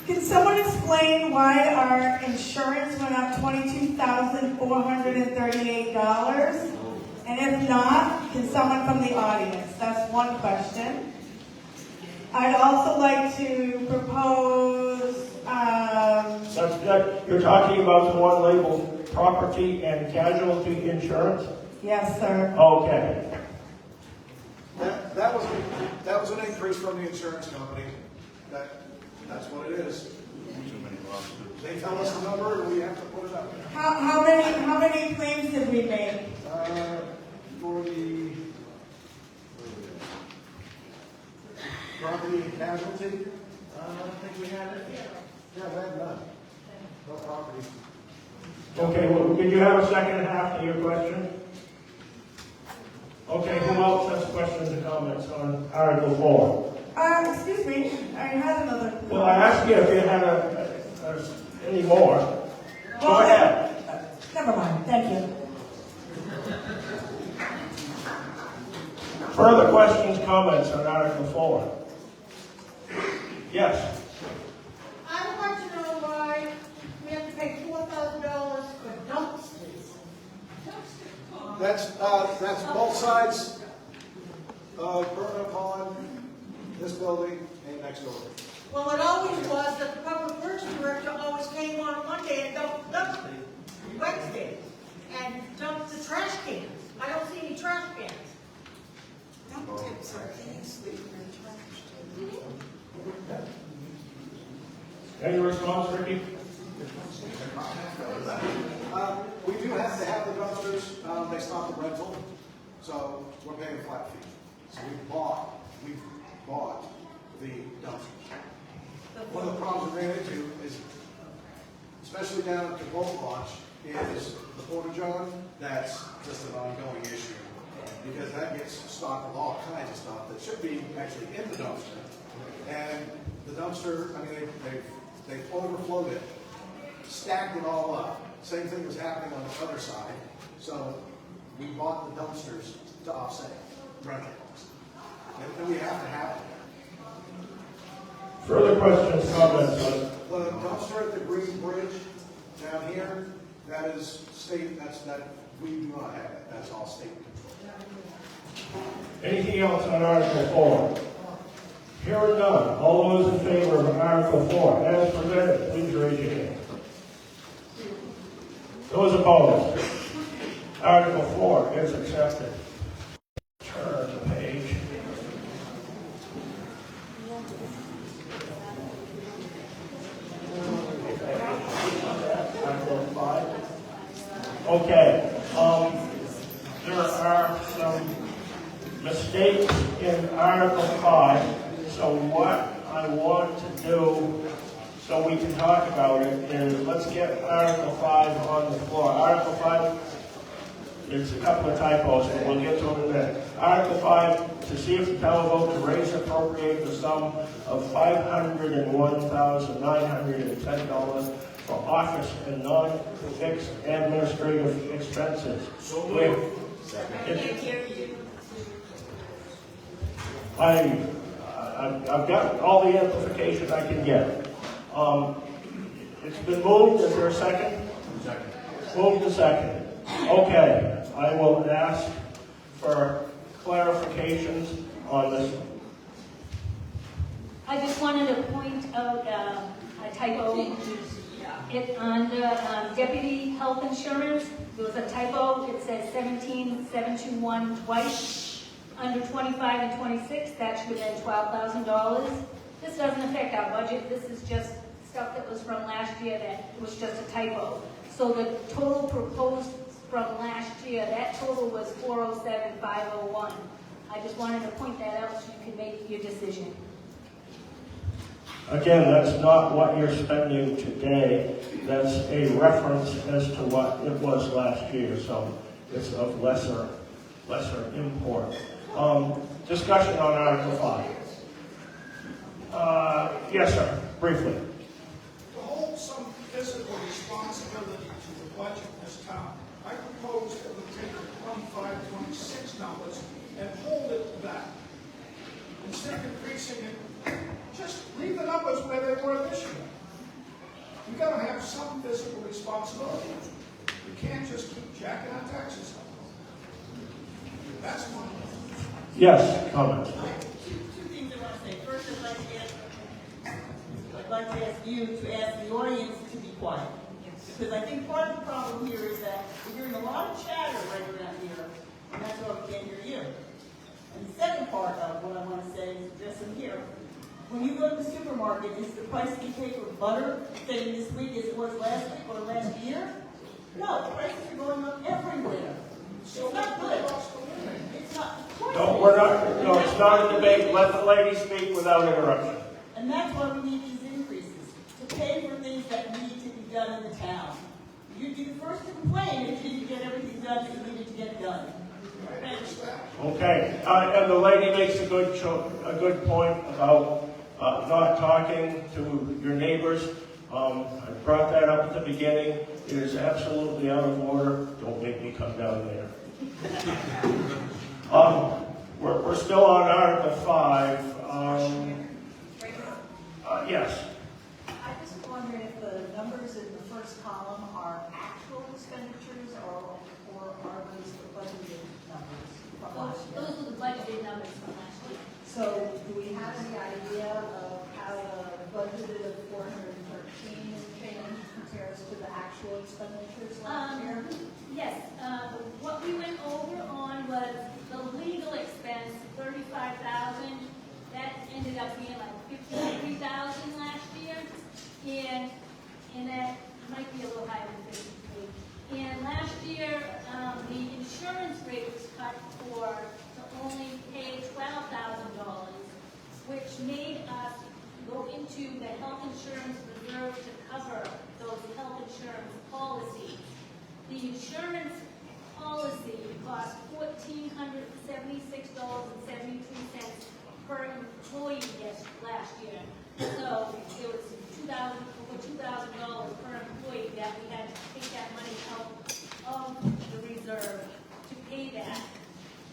Can someone explain why our insurance went up $22,438? And if not, can someone from the audience? That's one question. I'd also like to propose, You're talking about the one labeled property and casualty insurance? yes, sir. Okay. That was an increase from the insurance company. That's what it is. They tell us the number and we have to put it up. How many claims did we make? For the property and casualty, I don't think we had it. Yeah, we had none. No property. Okay, well, did you have a second half to your question? Okay, who else has questions and comments on Article 4? Excuse me, I had another. Well, I asked you if you had any more. Go ahead. Never mind, thank you. Further questions, comments on Article 4? Yes. I would like to know why we have to pay $4,000 for dumpsters. That's both sides of Burton Pond, this building, and next door. Well, it always was that the public works director always came on Monday and dumped Wednesday and dumped the trash cans. I don't see any trash cans. Any response, Ricky? We do have to have the dumpsters. They stop the rental, so we're paying a flat fee. So we bought the dumpsters. One of the problems we ran into is, especially down at the boat launch, is the porta john. That's just an ongoing issue because that gets stocked with all kinds of stuff that should be actually in the dumpster. And the dumpster, I mean, they've overflowed it, stacked it all up. Same thing was happening on the other side. So we bought the dumpsters to offset rental costs. And we have to have it. Further questions, comments on The dumpster at the Green Bridge down here, that is state, that we do not have it. That's all state control. anything else on Article 4? Hearing none. All those in favor of Article 4 as presented, please raise your hand. Those opposed? Article 4 is accepted. Turn the page. Article 5. Okay. There are some mistakes in Article 5. So what I want to do, so we can talk about it, is let's get Article 5 on the floor. Article 5, there's a couple of typos, and we'll get to them in a minute. Article 5, to see if the town will vote to raise and appropriate the sum of $501,910 for office and non-fixed administrative expenses. So moved. I've got all the amplification I can get. It's been moved. Is there a second? Second. Moved to second. Okay. I will ask for clarifications on this. I just wanted to point out a typo. Under deputy health insurance, there was a typo. It says 17,721 twice. Under 25 and 26, that should have been $12,000. This doesn't affect our budget. This is just stuff that was from last year that was just a typo. So the total proposed from last year, that total was 407,501. I just wanted to point that out so you can make your decision. Again, that's not what you're spending today. That's a reference as to what it was last year, so it's of lesser import. Discussion on Article 5. Yes, sir. Briefly. To hold some physical responsibility to the budget of this town, I propose that we take the 25-26 numbers and hold it to that. Instead of increasing it, just leave the numbers where they were this year. We've got to have some physical responsibility. We can't just keep jacking our taxes up. That's one. Yes, comment. Two things I want to say. First, I'd like you to ask the audience to be quiet. Because I think part of the problem here is that we're hearing a lot of chatter right around here, and that's why we can't hear you. And the second part of what I want to say is just in here. When you go to the supermarket, is the price you pay for butter the same this week as it was last week or last year? No, the prices are going up everywhere. It's not good. It's not. No, it's not a debate. Let the lady speak without interruption. And that's why we need these increases, to pay for things that need to be done in the town. You'd be the first to complain if you didn't get everything done that you needed to get done. Okay, and the lady makes a good point about not talking to your neighbors. I brought that up at the beginning. It is absolutely out of order. Don't make me come down there. We're still on Article 5. Yes. I just wondered if the numbers in the first column are actual expenditures or are those the budgeted numbers from last year? Those were the budgeted numbers from last year. So do we have any idea of how the budgeted of 413 and change compares to the actual expenditures last year? Yes, what we went over on was the legal expense, 35,000. That ended up being like 53,000 last year, and that might be a little higher than 53. And last year, the insurance rate was cut to only pay $12,000, which made us go into the health insurance reserve to cover those health insurance policies. The insurance policy cost $1,476.73 per employee last year. So it was over $2,000 per employee that we had to take that money out of the reserve to pay that.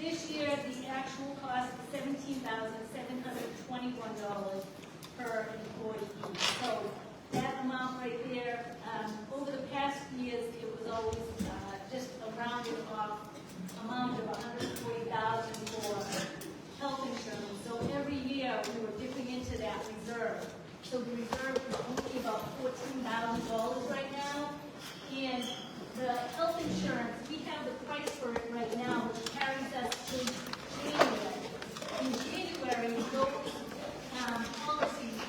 This year, the actual cost is $17,721 per employee. So that amount right there, over the past years, it was always just a rounded off amount of $140,000 for health insurance. So every year we were dipping into that reserve. So the reserve is only about $14,000 right now. And the health insurance, we have the price for it right now, which carries us to January. In January, those policies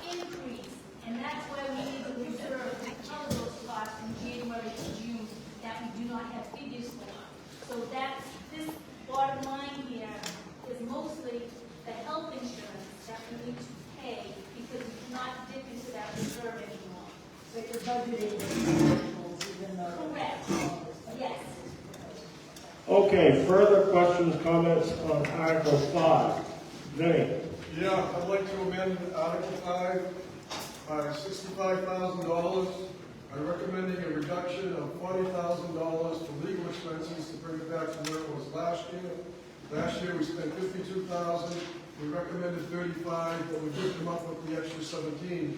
increase, and that's why we need the reserve to cover those costs from January to June that we do not have figures for. So that's this bottom line here is mostly the health insurance that we need to pay because we cannot dip into that reserve anymore. So you're budgeting even though... Correct. Yes. Okay, further questions, comments on Article 5? Vinnie? Yeah, I'd like to amend Article 5 by $65,000. I'm recommending a reduction of $40,000 for legal expenses to bring it back to where it was last year. Last year we spent $52,000. We recommended $35,000, but we did come up with the extra $17,000.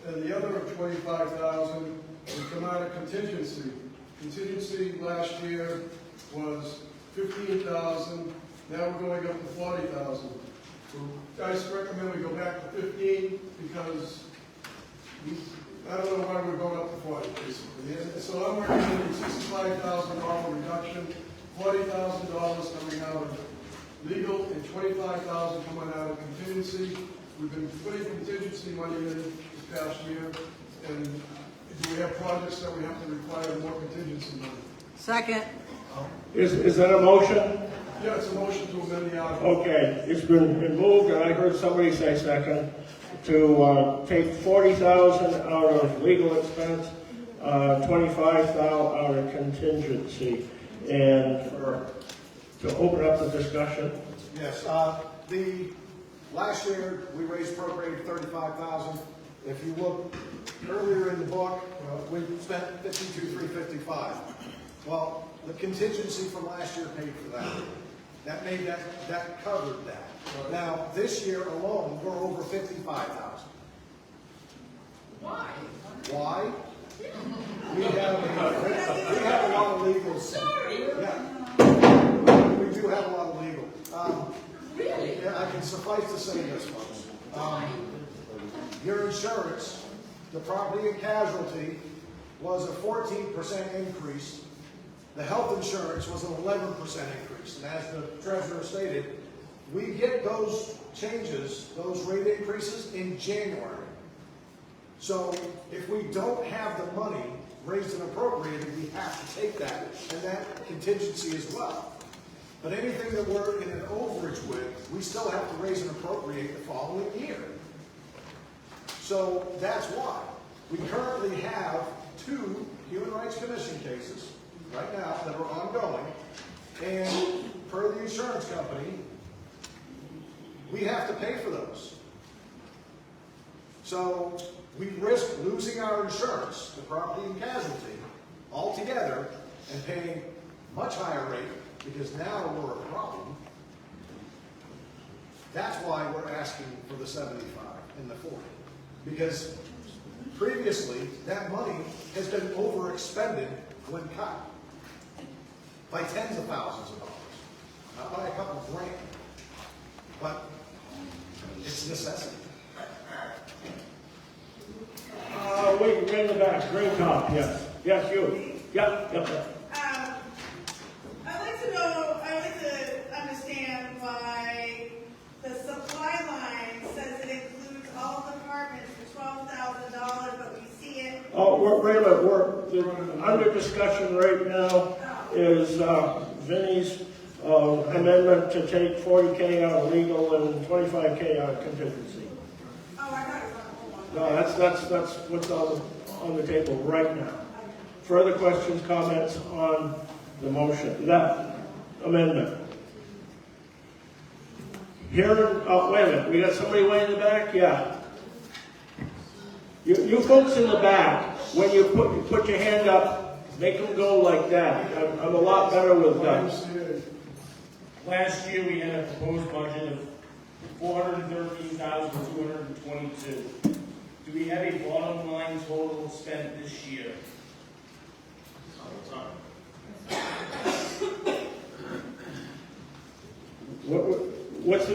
And the other $25,000 would come out of contingency. Contingency last year was $15,000. Now we're going up to $40,000. So I just recommend we go back to 15 because I don't know why we're going up to 40, basically. And so I'm recommending $65,000 reduction, $40,000 coming out of legal, and $25,000 coming out of contingency. We've been putting contingency money in this past year, and do we have projects that we have to require more contingency money? Second. Is that a motion? Yeah, it's a motion to amend the article. Okay, it's been moved, and I heard somebody say second, to take $40,000 out of legal expense, $25,000 out of contingency, and to open up the discussion. Yes, last year we raised appropriated $35,000. If you look earlier in the book, we spent $52,355. Well, the contingency from last year paid for that. That covered that. Now, this year alone, we're over $55,000. Why? Why? We have a lot of legal. Yeah. We do have a lot of legal. Really? Yeah, I can suffice to say this, folks. Your insurance the property and casualty was a 14% increase. The health insurance was an 11% increase. And as the treasurer stated, we get those changes, those rate increases in January. So if we don't have the money raised and appropriated, we have to take that, and that contingency as well. But anything that we're in an overage with, we still have to raise and appropriate the following year. So that's why. We currently have 2 Human Rights Commission cases right now that are ongoing, and per the insurance company, we have to pay for those. So we risk losing our insurance, the property and casualty, altogether, and paying much higher rate because now we're a problem. That's why we're asking for the 75 and the 40. Because previously, that money has been overexpended when cut by tens of thousands of dollars, not by a couple of grand. But it's necessity. Wait, right in the back, green top, yes. Yes, you. Yep. I'd like to understand why the supply line says it includes all departments for $12,000, but we see it. Oh, wait a minute, under discussion right now is Vinnie's amendment to take 40K out of legal and 25K out of contingency. Oh, I thought it was on the whole one. No, that's what's on the table right now. Further questions, comments on the motion, that amendment? Here, oh, wait a minute, we got somebody way in the back? Yeah. You folks in the back, when you put your hand up, make them go like that. I'm a lot better with that. Last year, we had a proposed budget of $413,222. Do we have a bottom line total spent this year? What's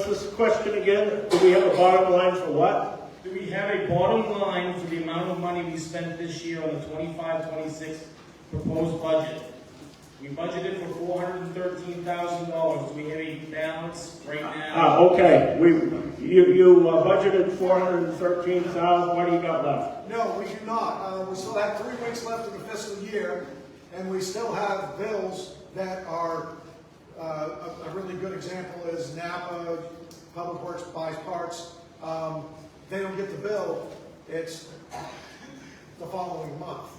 this question again? Do we have a bottom line for what? Do we have a bottom line for the amount of money we spent this year on the 25-26 proposed budget? We budgeted for $413,000. Do we have a balance right now? Okay. You budgeted $413,000. What do you got left? No, we do not. We still have 3 weeks left of the fiscal year, and we still have bills that are, a really good example is Napa, Public Works buys parts. They don't get the bill, it's the following month.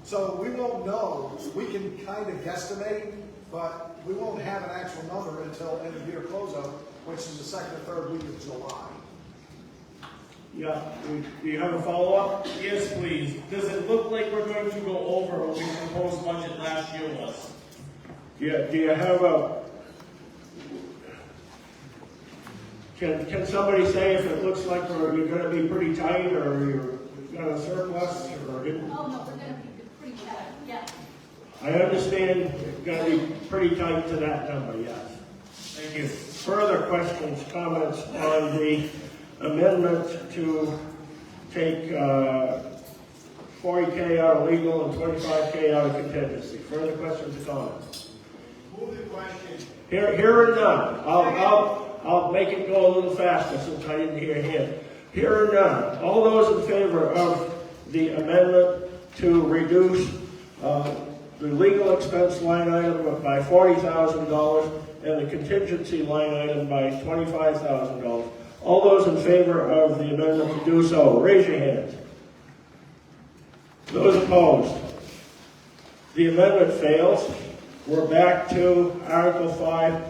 So we won't know. We can kind of guesstimate, but we won't have an actual number until end of year closeout, which is the second or third week of July. Yeah. Do you have a follow-up? Yes, please. Does it look like we're going to go over what we proposed budget last year was? Yeah. Do you have a... Can somebody say if it looks like you're going to be pretty tight or you've got a surplus or didn't? Oh, no, we're gonna be pretty tight, yeah. I understand it's going to be pretty tight to that number, yes. Thank you. Further questions, comments on the amendment to take 40K out of legal and 25K out of contingency? Further questions or comments? Move the question. Here or none. I'll make it go a little faster since I didn't hear him. Here or none. All those in favor of the amendment to reduce the legal expense line item by $40,000 and the contingency line item by $25,000. All those in favor of the amendment to do so, raise your hands. Those opposed? The amendment fails. We're back to Article 5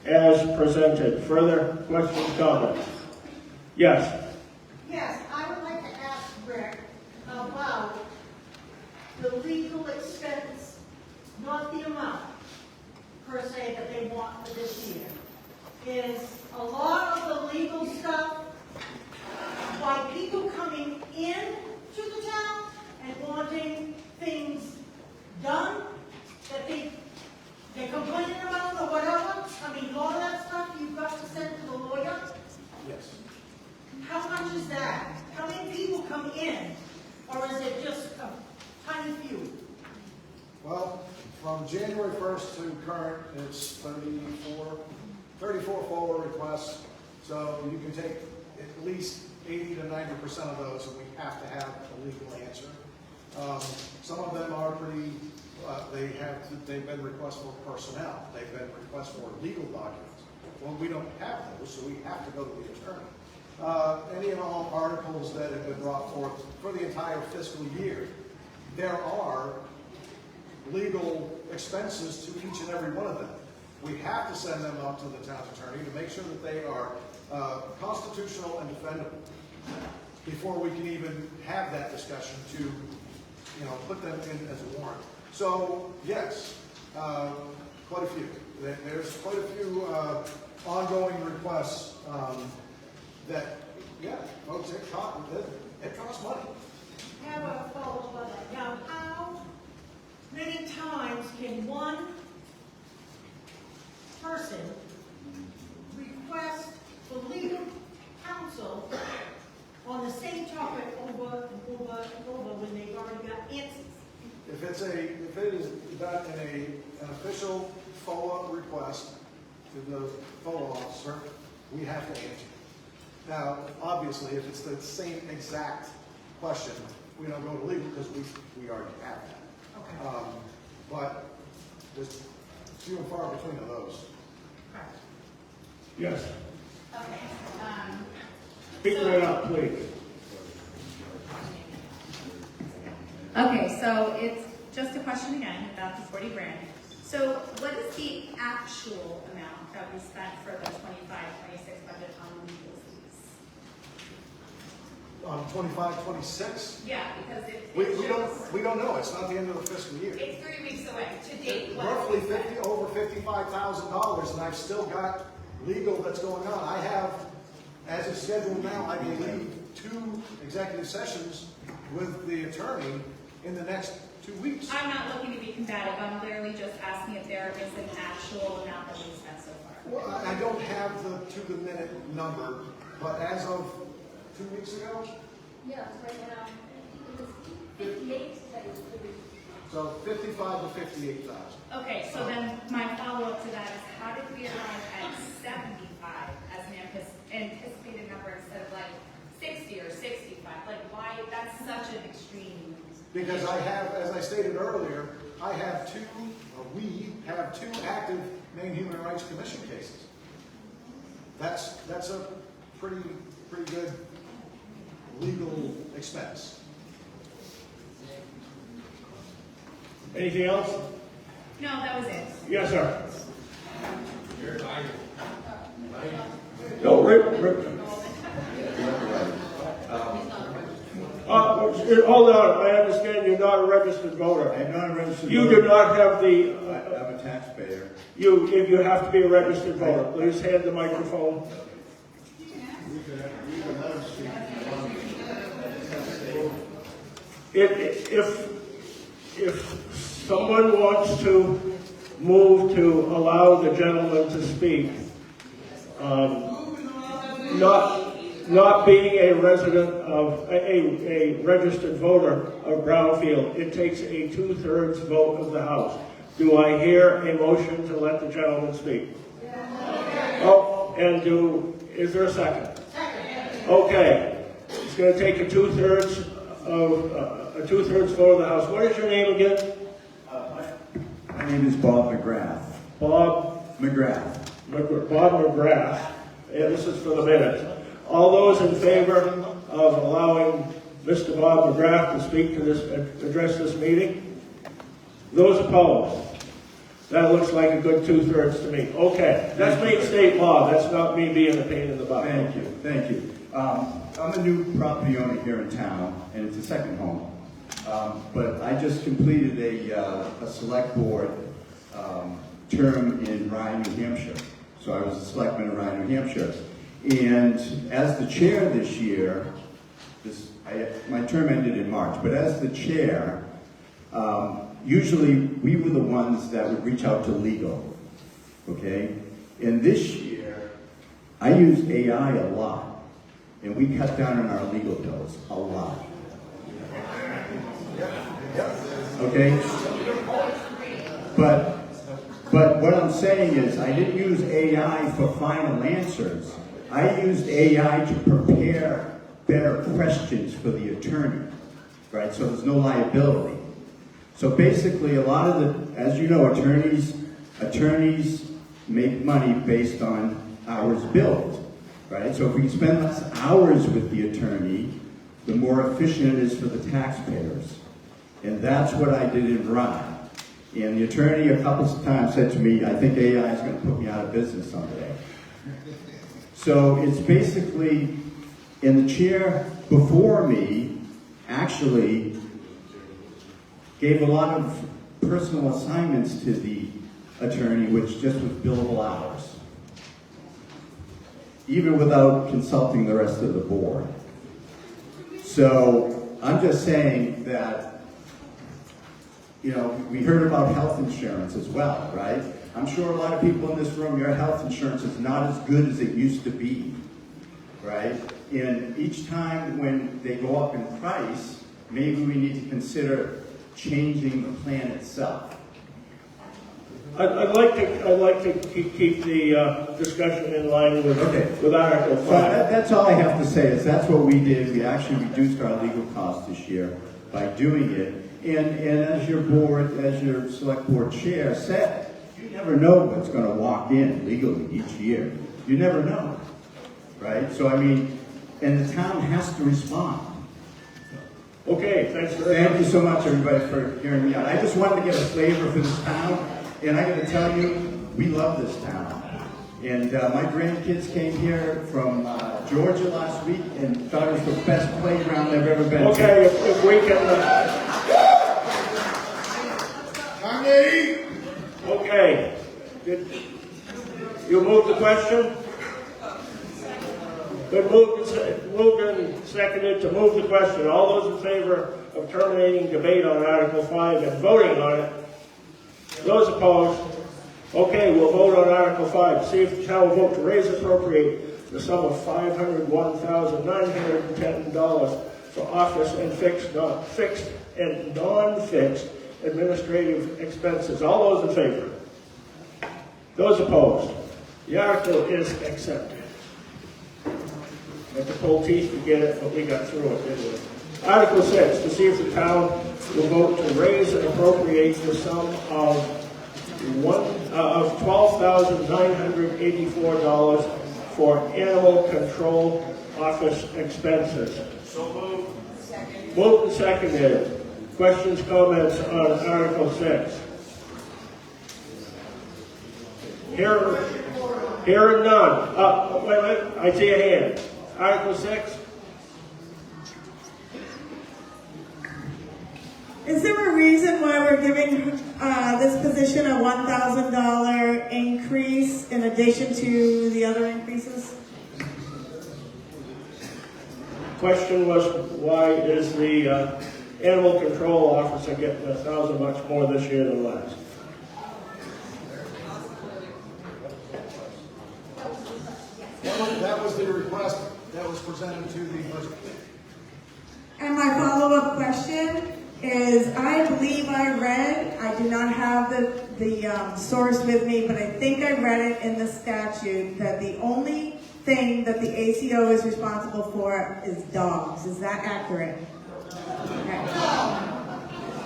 as presented. Further questions, comments? Yes. Yes, I would like to ask Rick about the legal expense, not the amount per se that they want for this year. Is a lot of the legal stuff by people coming in to the town and wanting things done that they're complaining about or whatever? I mean, all that stuff you've got to send to the lawyer? Yes. How much is that? How many people come in in? Or is it just a tiny few? Well, from January 1st to current, it's 34 forward requests. So you can take at least 80 to 90% of those, and we have to have a legal answer. Some of them are pretty, they've been requests for personnel. They've been requests for legal documents. Well, we don't have those, so we have to go to the attorney. Any and all articles that have been brought forth for the entire fiscal year, there are legal expenses to each and every one of them. We have to send them up to the town's attorney to make sure that they are constitutional and defendable before we can even have that discussion to, put them in as a warrant. So yes, quite a few. There's quite a few ongoing requests that, yeah, folks, it costs money. I have a follow-up on that. Now, how many times can one person request the legal counsel on the same topic over and over and over when they've already got answers? If it is done in an official follow-up request to the follow officer, we have to answer. Now, obviously, if it's the same exact question, we don't go to legal because we already have that. Okay. But there's few and far between of those. Yes. Okay. Speak right up, please. Okay, so it's just a question again about the 40 grand. So what is the actual amount that we spent for the 25-26 budget on legal fees? On 25, 26? Yeah, because it we don't know. It's not the end of the fiscal year. It's 3 weeks away. To date, what Roughly over $55,000, and I've still got legal that's going on. I have, as it's scheduled now, I believe 2 executive sessions with the attorney in the next 2 weeks. I'm not looking to be combative. I'm literally just asking if there is an actual amount that we've spent so far. Well, I don't have the to-the-minute number, but as of 2 weeks ago, Yeah, right now, it was 58, so 55 to 58,000. Okay, so then my follow-up to that is how did we arrive at 75 as an anticipated number instead of like 60 or 65? Like why, that's such an extreme. Because I have, as I stated earlier, we have two active Maine Human Rights Commission cases. That's a pretty good legal expense. Anything else? No, that was it. Yes, sir. No, Rick. Hold on, I understand you're not a registered voter. I'm not a registered You voter. do not have the... I'm a taxpayer. You have to be a registered voter. Please hand the microphone. If someone wants to move to allow the gentleman to speak, not being a resident of a registered voter of Brownfield, it takes a 2/3 vote of the House. Do I hear a motion to let the gentleman speak? Oh, and is there a second? Okay, it's going to take a 2/3 vote of the House. What is your name again? My name is Bob McGrath. Bob McGrath. Bob McGrath. Yeah, this is for the minutes. All those in favor of allowing Mr. Bob McGrath to speak to address this meeting? Those opposed? That looks like a good 2/3 to me. Okay, that's Maine state law. That's not me being a pain in the butt. Thank you. I'm a new property owner here in town, and it's a second home. But I just completed a select board term in Ryan, New Hampshire. So I was a selectman in Ryan, New Hampshire. And as the chair this year, my term ended in March, but as the chair, usually we were the ones that would reach out to legal, okay? And this year, I used AI a lot, and we cut down on our legal bills a lot. okay? But what I'm saying is, I didn't use AI for final answers. I used AI to prepare better questions for the attorney, right? So there's no liability. So basically, a lot of the, as you know, attorneys make money based on hours billed, right? So if we spend less hours with the attorney, the more efficient it is for the taxpayers. And that's what I did in Rye. And the attorney a couple of times said to me, I think AI is going to put me out of business someday. So it's basically, and the chair before me actually gave a lot of personal assignments to the attorney, which just was billable hours, even without consulting the rest of the board. So I'm just saying that, you know, we heard about health insurance as well, right? I'm sure a lot of people in this room, your health insurance is not as good as it used to be, right? And each time when they go up in price, maybe we need to consider changing the plan itself. I'd like to keep the discussion in line with Article 5. So that's all I have to say is that's what we did. We actually reduced our legal costs this year by doing it. And as your board, as your select board chair said, you never know what's going to walk in legally each year. You never know, right? So I mean, and the town has to respond. Okay, thanks very much. Thank you so much, everybody, for hearing me out. I just wanted to get a flavor for this town, and I got to tell you, we love this town. And my grandkids came here from Georgia last week and thought it was the best playground they've ever been to. Okay, if we can... Okay. You moved the question? Been moved and seconded to move the question. All those in favor of terminating debate on Article 5 and voting on it? Those opposed? Okay, we'll vote on Article 5. See if the town will vote to raise and appropriate the sum of $501,910 for office and fixed and non-fixed administrative expenses. All those in favor? Those opposed? The article is accepted. Had to pull teeth to get it, but we got through it, didn't we? Article 6, to see if the town will vote to raise and appropriate the sum of $12,984 for animal control office expenses. So moved. Second. Moved and seconded. Questions, comments on Article 6? Hearing none. Wait a minute, I see a hand. Article 6. Is there a reason why we're giving this position a $1,000 increase in addition to the other increases? Question was, why is the animal control officer getting $1,000 much more this year than last? That was the request that was presented to the budget. And my follow-up question is, I believe I read, I do not have the source with me, but I think I read it in the statute that the only thing that the ACO is responsible for is dogs. Is that accurate? Okay.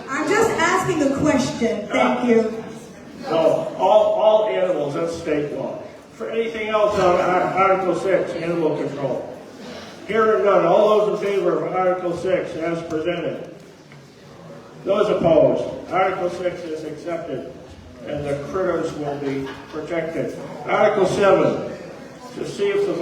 I'm just asking a question. Thank you. No, all animals, that's state law. For anything else on Article 6, animal control? Hearing none. All those in favor of Article 6 as presented? Those opposed? Article 6 is accepted, and the critters will be protected. Article 7, to see if the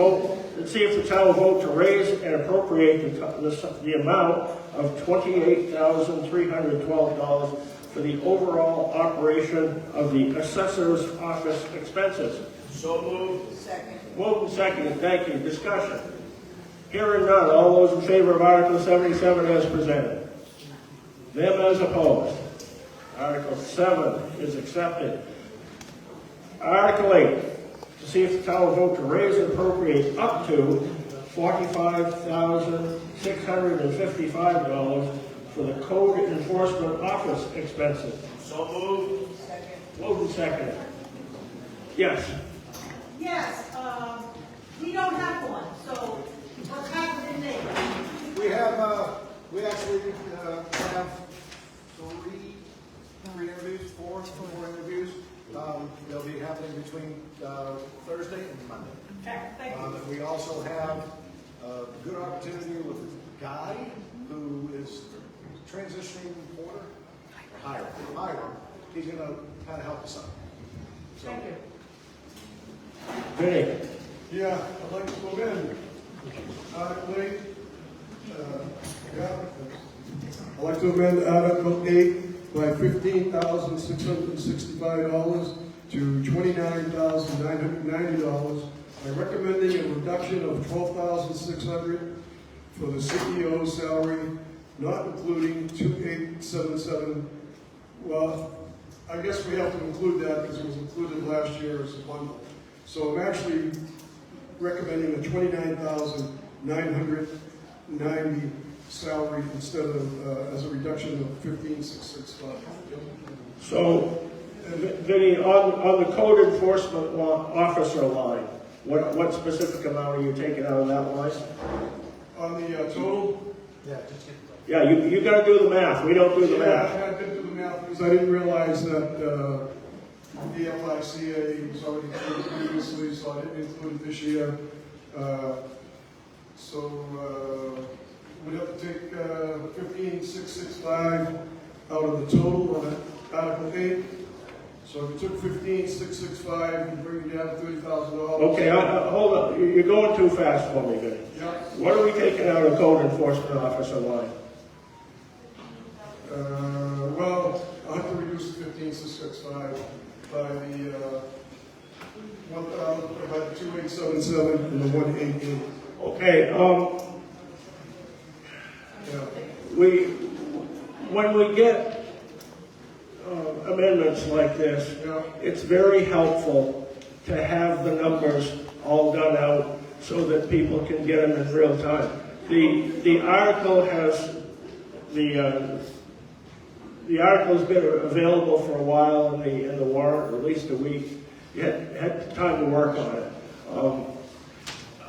town will vote to raise and appropriate the amount of $28,312 for the overall operation of the assessor's office expenses. So moved. Second. Moved and seconded. Thank you. Discussion. Hearing none. All those in favor of Article 77 as presented? Them as opposed? Article 7 is accepted. Article 8. To see if the town will vote to raise and appropriate up to $45,655 for the code enforcement office expenses. So moved. Moved and seconded. Yes. Yes, we don't have one, so what's happening there? We actually have three interviews, four interviews. They'll be happening between Thursday and Monday. Thank you. We also have a good opportunity with a guy who is transitioning porter, higher. He's going to kind of help us out. So, Thank you. Vinny. Yeah, I'd like to come in. I'd like to amend Article 8 by $15,665 to $29,990 by recommending a reduction of $12,600 for the CEO's salary, not including 2877. Well, I guess we have to include that because it was included last year as a bundle. So I'm actually recommending a $29,990 salary instead of as a reduction of $15,665. So, Vinny, on the code enforcement officer line, what specific amount are you taking out of that line? On the total? Yeah, you got to do the math. We don't do the math. I did do the math because I didn't realize that the FICA was already included previously, so I didn't include it this year. We'd have to take $15,665 out of the total on Article 8. So if you took $15,665, you bring it down to $30,000. Okay, hold on. You're going too fast for me, Vinny. Yeah. What are we taking out of the code enforcement officer line? Well, I'll have to reduce the $15,665 by the 2877 and the 188. Okay, when we get amendments like this, it's very helpful to have the numbers all done out so that people can get them in real time. The article has the article's been available for a while in the warrant, or at least a week. You had time to work on it.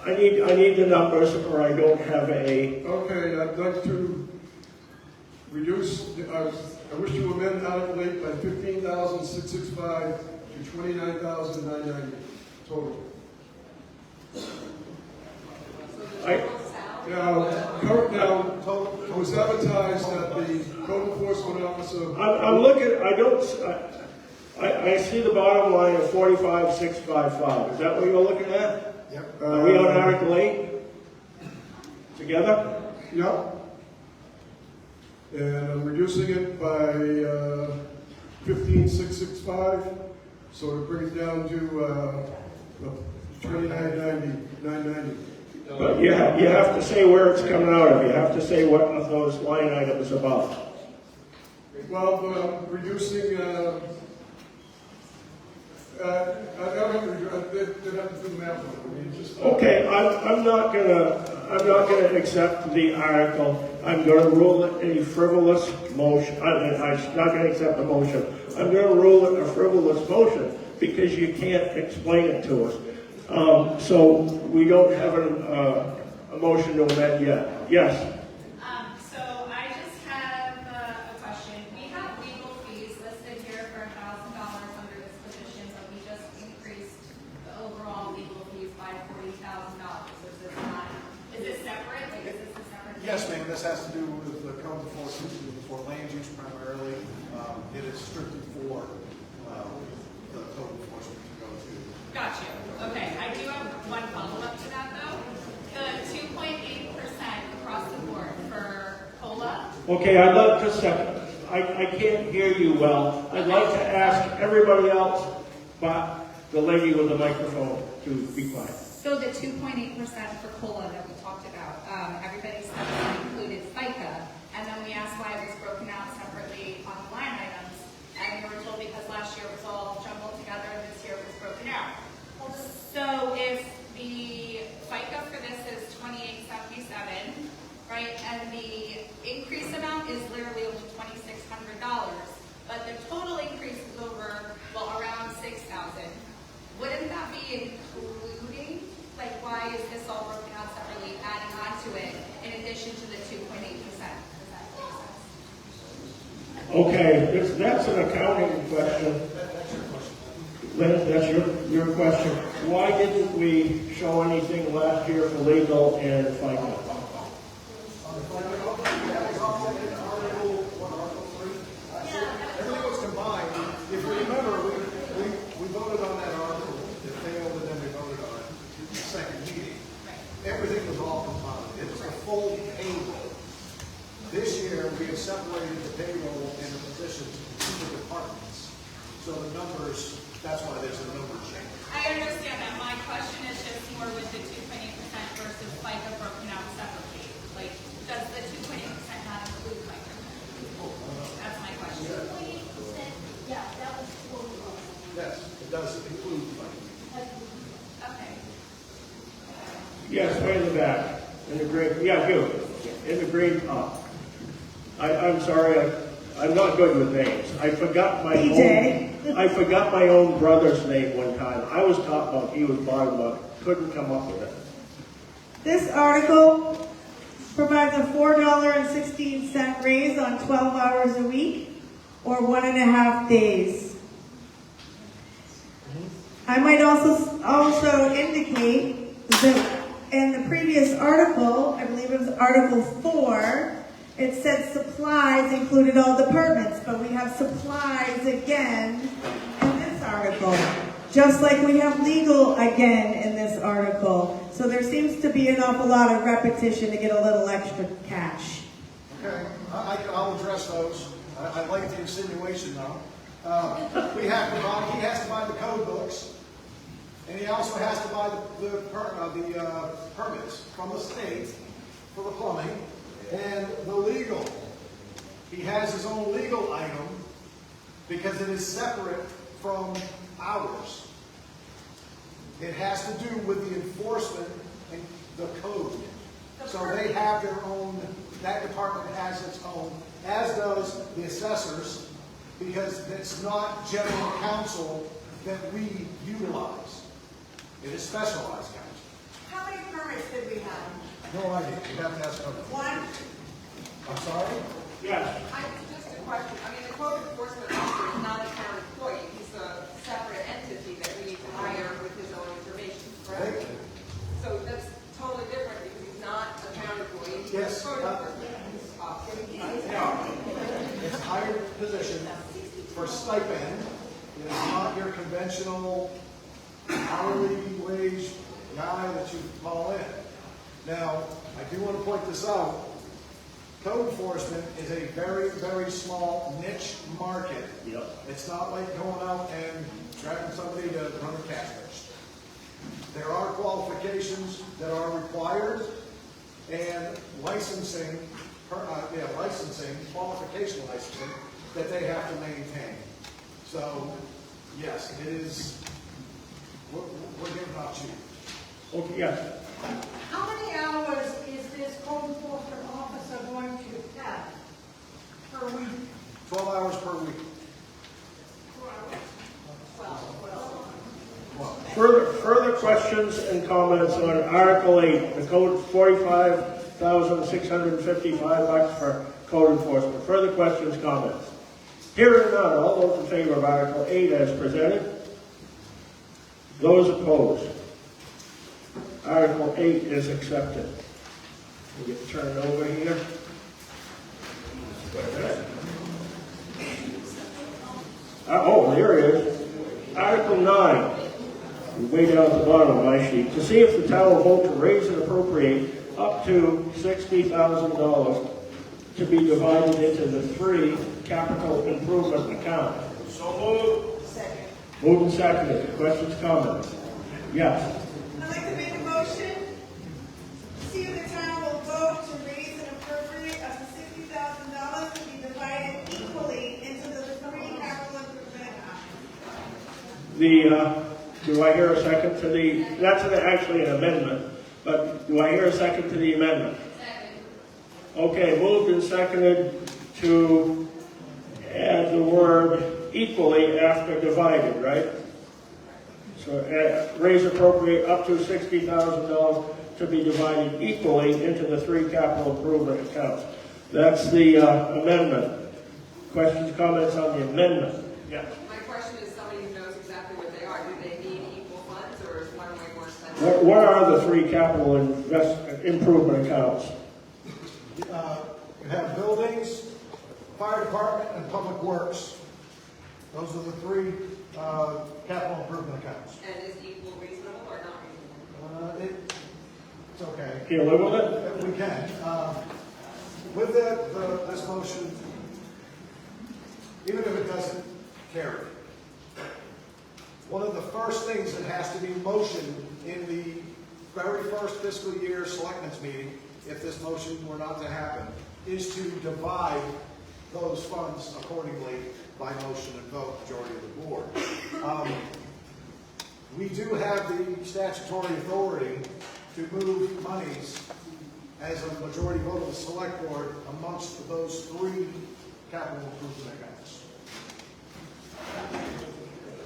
I need the numbers, or I don't have a. Okay, I'd like to reduce. I wish to amend Article 8 by $15,665 to $29,990 total. Now, it was advertised that the code enforcement officer. I'm looking. I see the bottom line of 45,655. Is that what you're looking at? Yep. Are we on Article 8 together? Yep. And I'm reducing it by $15,665, so to bring it down to $29,990. But you have to say where it's coming out of. You have to say what of those line items about. Well, reducing. I don't have to. They'd have to do the math on it. I mean, just. Okay, I'm not gonna accept the article. I'm gonna rule it a frivolous motion. I'm not gonna accept the motion. I'm gonna rule it a frivolous motion because you can't explain it to us. So we don't have a motion to amend yet. Yes. So I just have a question. We have legal fees listed here for $1,000 under this position, but we just increased the overall legal fees by $40,000. Is this separate? Like, is this a separate? Yes, ma'am. This has to do with the code enforcement for land use primarily. It is strictly for the code enforcement to go to. Got you. Okay, I do have one follow-up to that though. The 2.8% across the board for COLA. Okay, I'd like to second. I can't hear you well. I'd like to ask everybody else but the lady with the microphone to be quiet. So the 2.8% for COLA that we talked about, everybody said that included FICA, and then we asked why it was broken out separately on the line items, and we were told because last year it was all jumbled together and this year it was broken out. So if the FICA for this is $28.77, right, and the increase amount is literally only $2,600, but the total increase is over, well, around $6,000. Wouldn't that be including, like, why is this all broken out separately, adding on to it, in addition to the 2.8%? Okay, that's an accounting question. Lynn, that's your question. Why didn't we show anything last year for legal and FICA? Everything was combined. If you remember, we voted on that article. It failed, and then we voted on it in the second meeting. Everything was all combined. It was a full payroll. This year, we have separated the payroll and the positions into the departments. So the numbers, that's why there's a number change. I understand that. My question is just more with the 2.8% versus FICA broken out separately. Like, does the 2.8% not include FICA? That's my question. 2.8%, yeah, that was what we were. Yes, it does include FICA. Okay. Yes, way in the back. In the green, yeah, you. In the green top. I'm sorry, I'm not good with names. I forgot my own brother's name one time. I was taught about he was bottom up, couldn't come up with it. This article provides a $4.16 raise on 12 hours a week, or 1.5 days. I might also indicate that in the previous article, I believe it was Article 4, it said supplies included all departments, but we have supplies again in this article, just like we have legal again in this article. So there seems to be an awful lot of repetition to get a little extra cash. Okay, I'll address those. I like the insinuation though. He has to buy the code books, and he also has to buy the permits from the state for the plumbing. And the legal. He has his own legal item because it is separate from ours. It has to do with the enforcement and the code. So they have their own, that department has its own, as does the assessors, because it's not general counsel that we utilize. It is specialized counsel. How many permits did we have? No idea. You have to ask them. One? I'm sorry? Yes. Just a question. I mean, the code enforcement officer is not a town employee. He's a separate entity that we need to hire with his own information, correct? So that's totally different because he's not a town employee. He's Yes. a code enforcement officer. It's a higher position for stipend. It is not your conventional hourly wage guy that you call in. Now, I do want to point this out. Code enforcement is a very, very small niche market. Yep. It's not like going out and grabbing somebody to run a cash register. There are qualifications that are required and licensing, qualification licensing that they have to maintain. So, yes, it is, we're giving out cheap. Okay, yes. How many hours is this code enforcement officer going to have per week? 12 hours per week. Further questions and comments on Article 8, the code $45,655 for code enforcement. Further questions, comments? Hearing none, all those in favor of Article 8 as presented? Those opposed? Article 8 is accepted. We get turned over here. Oh, there it is. Article 9. Way down at the bottom of my sheet. To see if the town will vote to raise and appropriate up to $60,000 to be divided into the 3 capital improvement accounts. So moved. Second. Moved and seconded. Questions, comments? Yes. I'd like to make a motion. See if the town will vote to raise and appropriate up to $60,000 to be divided equally into the 3 capital improvement accounts. Do I hear a second to the, that's actually an amendment, but do I hear a second to the amendment? Second. Okay, moved and seconded to add the word equally after divided, right? So raise appropriate up to $60,000 to be divided equally into the 3 capital improvement accounts. That's the amendment. Questions, comments on the amendment? Yes. My question is somebody who knows exactly what they are. Do they need equal funds, or is one way more expensive? What are the 3 capital improvement accounts? You have buildings, fire department, and public works. Those are the 3 capital improvement accounts. And is equal reasonable or not reasonable? It's okay. Can you live with it? We can. With this motion, even if it doesn't carry, one of the first things that has to be motioned in the very first fiscal year selectmen's meeting, if this motion were not to happen, is to divide those funds accordingly by motion and vote, majority of the board. We do have the statutory authority to move monies as a majority vote of the select board amongst those 3 capital improvement accounts.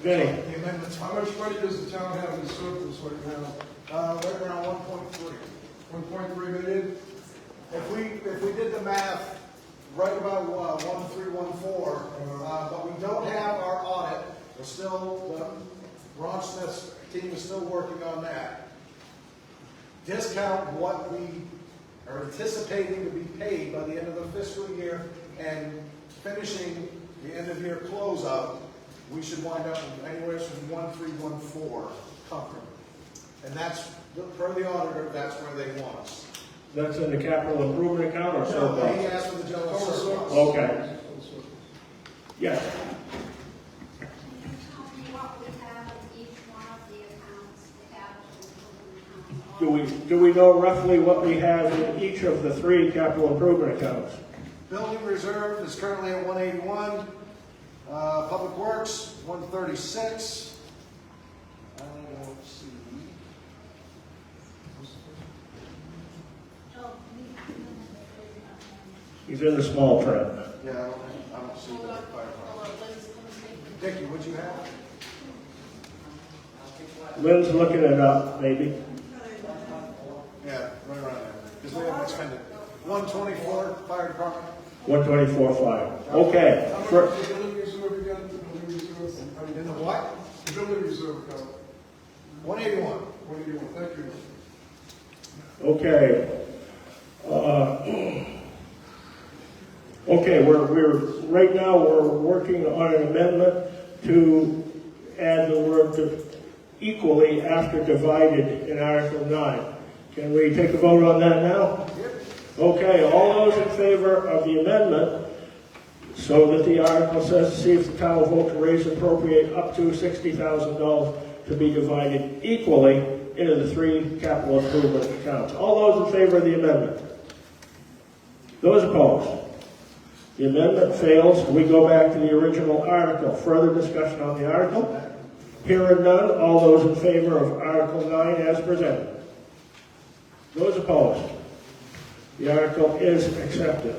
Vinny. The amendments. How much money does the town have in surplus right now? Right around 1.3. 1.3 million? If we did the math, right about 1314, but we don't have our audit. We're still, Ron Smith's team is still working on that. Discount what we are anticipating to be paid by the end of the fiscal year and finishing the end of year close out, we should wind up with anywhere from 1314 comfortably. And that's, per the auditor, that's where they want us. That's in the capital improvement account or surplus? No, he asked for the general surplus. Okay. Yes. Can you tell me what we have in each one of the accounts, the capital improvement accounts? Do we know roughly what we have in each of the 3 capital improvement accounts? Building reserve is currently at 181. Public works, 136. I don't see. He's in the small print. Yeah, I don't see the fire department. Dickie, what'd you have? Lynn's looking it up, maybe. Yeah, right around there. Because we haven't expended. 124, fire department. 124.5. Okay. How much is the building reserve again? The building reserve? In the what? The building reserve account. 181. 181, thank you. Okay. Okay, we're right now we're working on an amendment to add the word equally after divided in Article 9. Can we take a vote on that now? Okay, all those in favor of the amendment, so that the article says to see if the town will vote to raise and appropriate up to $60,000 to be divided equally into the 3 capital improvement accounts. All those in favor of the amendment? Those opposed? The amendment fails. We go back to the original article. Further discussion on the article? Hearing none, all those in favor of Article 9 as presented? Those opposed? The article is accepted.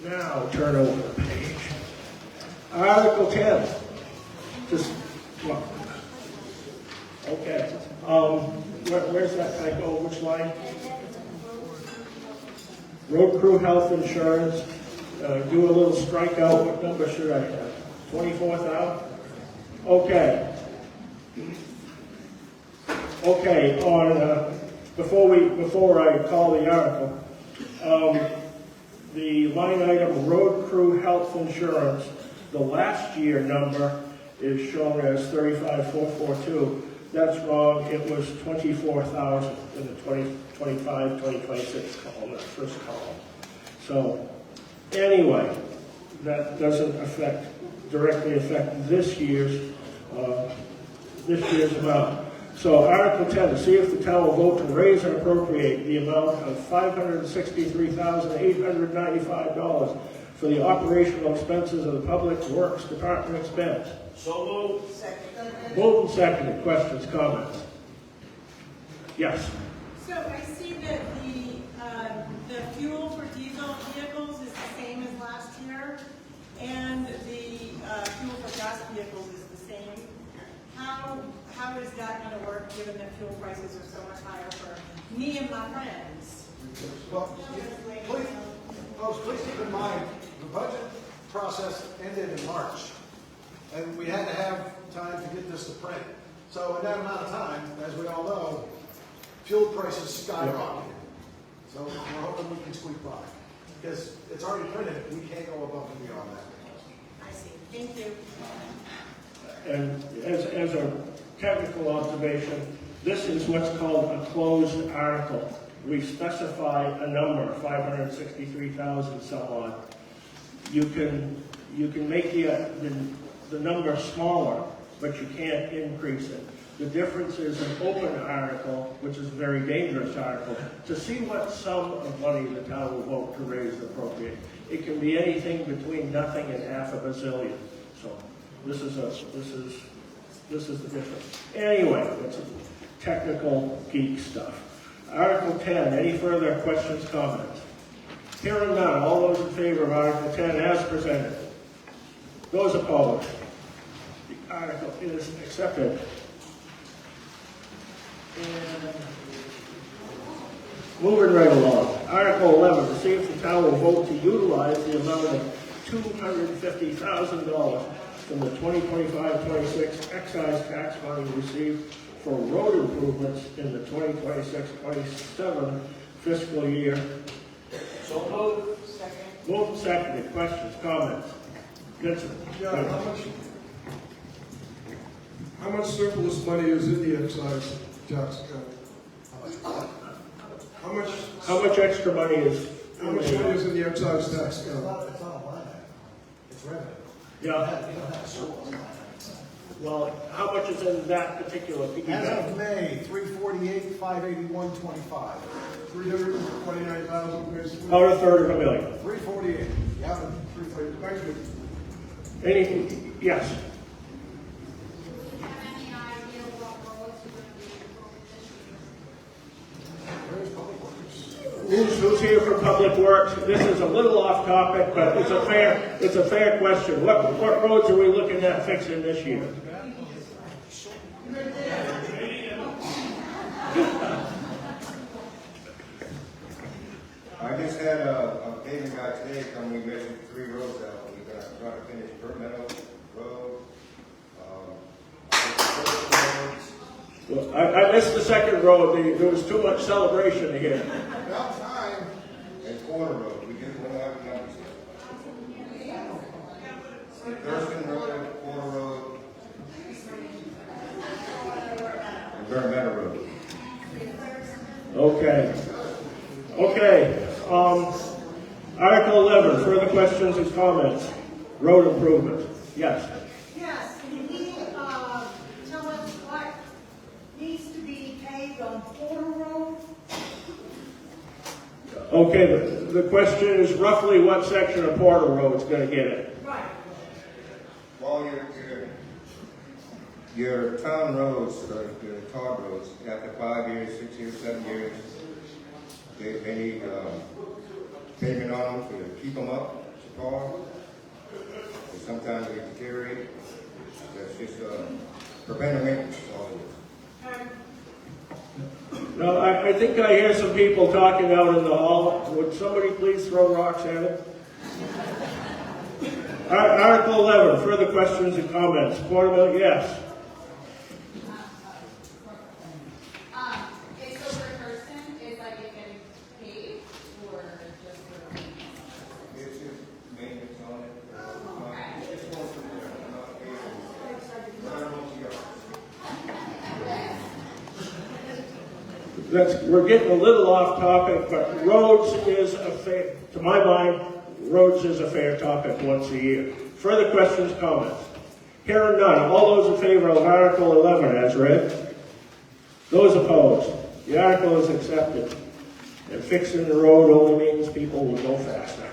Now turn over the page. Article 10. Just, well, okay. Where's that? Can I go? Which line? Road crew health insurance. Do a little strikeout. What number should I have? 24,000? Okay. Okay, before I call the article, the line item road crew health insurance, the last year number is shown as 35,442. That's wrong. It was 24,000 in the 2025, 2026 column, that first column. So anyway, that doesn't directly affect this year's amount. So Article 10, to see if the town will vote to raise and appropriate the amount of $563,895 for the operational expenses of the Public Works Department expense. So moved. Second. Moved and seconded. Questions, comments? Yes. So I see that the fuel for given that fuel prices are so much higher for me and my friends. Well, please, folks, please keep in mind, the budget process ended in March, and we had to have time to get this to print. So in that amount of time, as we all know, fuel prices skyrocketed. So we're hoping we can squeak by. Because it's already printed, we can't go above and beyond that. I see. Thank you. And as a technical observation, this is what's called a closed article. We specify a number, 563,000 some odd. You can make the number smaller, but you can't increase it. The difference is an open article, which is a very dangerous article, to see what sum of money the town will vote to raise and appropriate. It can be anything between nothing and half a bazillion. So this is the difference. Anyway, it's technical geek stuff. Article 10, any further questions, comments? Hearing none, all those in favor of Article 10 as presented? Those opposed? The article is accepted. And moving right along. Article 11, to see if the town will vote to utilize the amount of $250,000 from the 2025-26 excise tax money received for road improvements in the 2026-27 fiscal year. So moved. Second. Moved, seconded. Questions, comments? Vincent? Yeah, how much surplus money is in the excise tax account? How much extra money is? How much money is in the excise tax account? It's not a line item. It's revenue. Yeah. You don't have surplus. Well, how much is in that particular piggy As bank? of May, 348, 581.25. 329,000 basically. About a third of a million. 348. Yeah. 348. Thank you. Anything? Yes. Who's here for Public Works? This is a little off topic, but it's a fair question. What roads are we looking at fixing this year? I just had a paving guy today come, we measured 3 roads out. We're gonna try to finish Burnt Meadow Road. Well, I missed the second road. There was too much celebration here. About time. And Quarter Road, we just don't have the numbers yet. Thurston Road, Quarter Road, and Burnt Meadow Road. Okay. Article 11, further questions and comments? Road improvement. Yes. Yes, can you tell us what needs to be paved on Porter Road? Okay, the question is roughly what section of Porter Road is going to get it? Right. Well, your town roads, your tar roads, after 5 years, 6 years, 7 years, they need pavement on them to keep them up to par. And sometimes they deteriorate. That's just preventive maintenance. All it is. No, I think I hear some people talking out in the hall. Would somebody please throw rocks at it? Article 11, further questions and comments? Porterville, yes. Is so per person, is like it getting paid or just for maintenance? It's just maintenance on it. Okay. It's going from there. Not paving. Not once you go. We're getting a little off topic, but roads is to my mind, roads is a fair topic once a year. Further questions, comments? Hearing none. All those in favor of Article 11 as read? Those opposed? The article is accepted. And fixing the road only means people will go faster.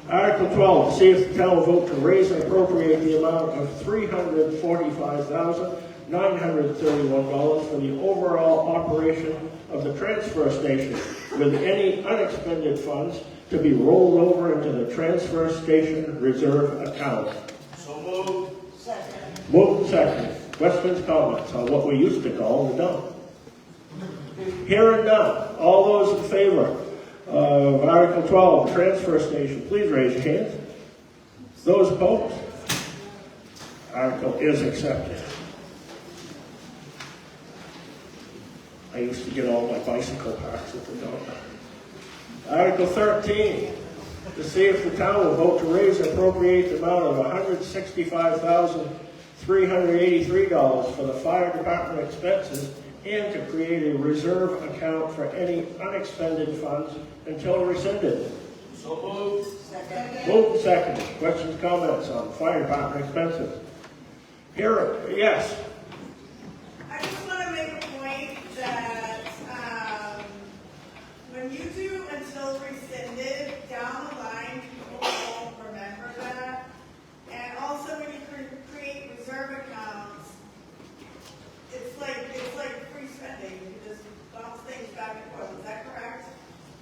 Article 12, to see if the town will vote to raise and appropriate the amount of $345,931 for the overall operation of the transfer station, with any unexpended funds to be rolled over into the transfer station reserve account. So moved. Second. Moved and seconded. Questions, comments on what we used to call the dump? Hearing none. All those in favor of Article 12, transfer station, please raise your hands. Those opposed? Article is accepted. I used to get all my bicycle parks at the dump. Article 13, to see if the town will vote to raise and appropriate the amount of $165,383 for the fire department expenses and to create a reserve account for any unexpended funds until rescinded. So moved. Moved and seconded. Questions, comments on fire department expenses? Here, yes. I just want to make a point that when you do until rescinded, down the line, people won't remember that. And also when you create reserve accounts, it's like free spending. You can just bounce things back and forth. Is that correct?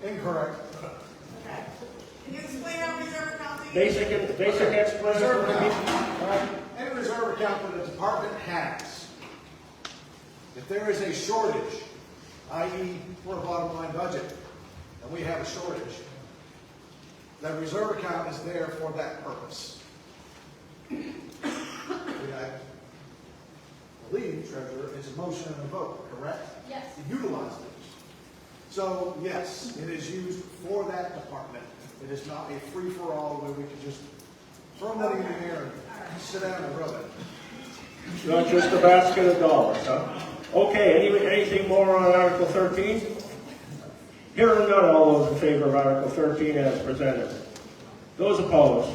Incorrect. Okay. Can you explain how reserve accounting? Basic explanation. Reserve account. Any reserve account that a department has, if there is a shortage, i.e. for a bottom line budget, and we have a shortage, that reserve account is there for that purpose. I believe, Treasurer, it's a motion and a vote, correct? Yes. To utilize those. So, yes, it is used for that department. It is not a free-for-all where we can just throw money in the air and sit down and rub it. Not just a basket of dollars, huh? Okay, anything more on Article 13? Hearing none, all those in favor of Article 13 as presented. Those opposed?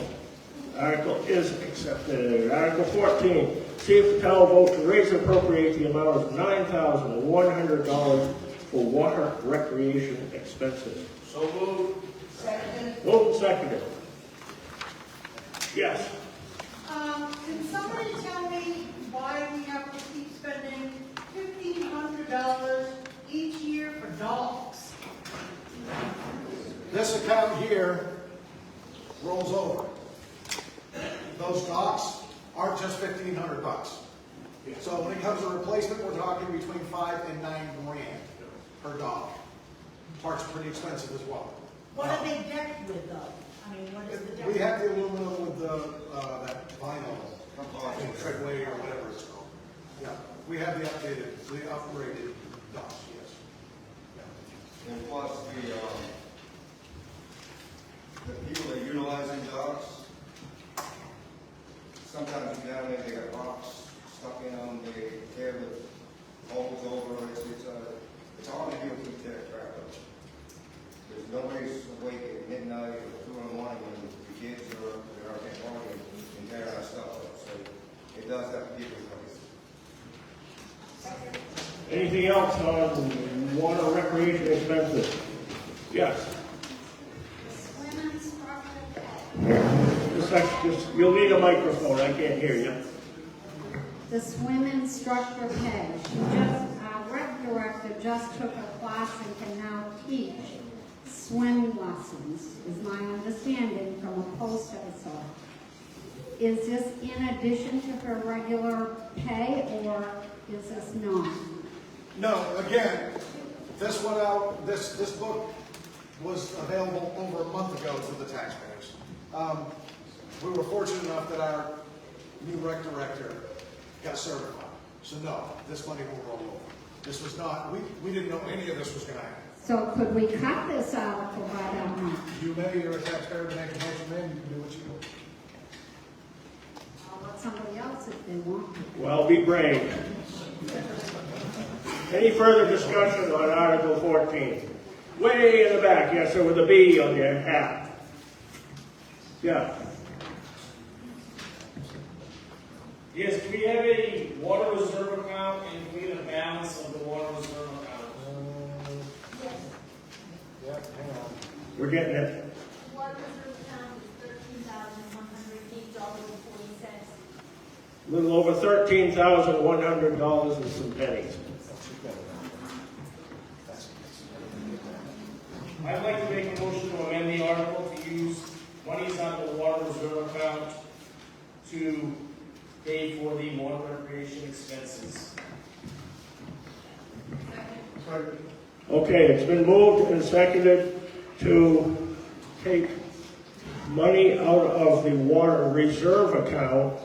Article is accepted. Article 14, see if the town will vote to raise and appropriate the amount of $9,100 for water recreation expenses. So moved. Second. Moved and seconded. Yes. Can somebody tell me why we have to keep spending $1,500 each year for dogs? This account here rolls over. Those docks aren't just $1,500. So when it comes to replacement, we're talking between $5,000 and $9,000 per dog. Parts are pretty expensive as well. What are they decked with though? I mean, what is the deck? We have the aluminum with the that vinyl, treadway or whatever it's called. Yeah, we have the upgraded docks. Yes. And plus the people that are utilizing docks, sometimes you down there, they got rocks stuck in them, they tear the holes over, it's hard to deal with that crap. There's nobody's awake at midnight or 2 in the morning when the kids are out there partying and tearing our stuff up, so it does have to be replaced. Anything else on water recreation expenses? Yes. Swim instructor pay. You'll need a microphone. I can't hear you. The swim instructor pay. Our rec director just took a class and can now teach swim lessons, is my understanding from a post I saw. Is this in addition to her regular pay, or is this not? No, again, this went out, this book was available over a month ago to the taxpayers. We were fortunate enough that our new rec director got certified. So no, this money will roll over. This was not, we didn't know any of this was going to happen. So could we cut this article by that much? You may, you're a taxpayer to make a motion, man, you can do what you want. I'll let somebody else if they want. Well, be brave. Any further discussion on Article 14? Way in the back, yes, sir, with a B on your hat. Yeah. Yes, do we have a water reserve account and can we get a balance of the water reserve account? Yeah, hang on. We're getting it. Water reserve account is $13,108.40. A little over $13,100 and some pennies. I'd like to make a motion to amend the article to use monies out of the water reserve account to pay for the water recreation expenses. Okay, it's been moved and seconded to take money out of the water reserve account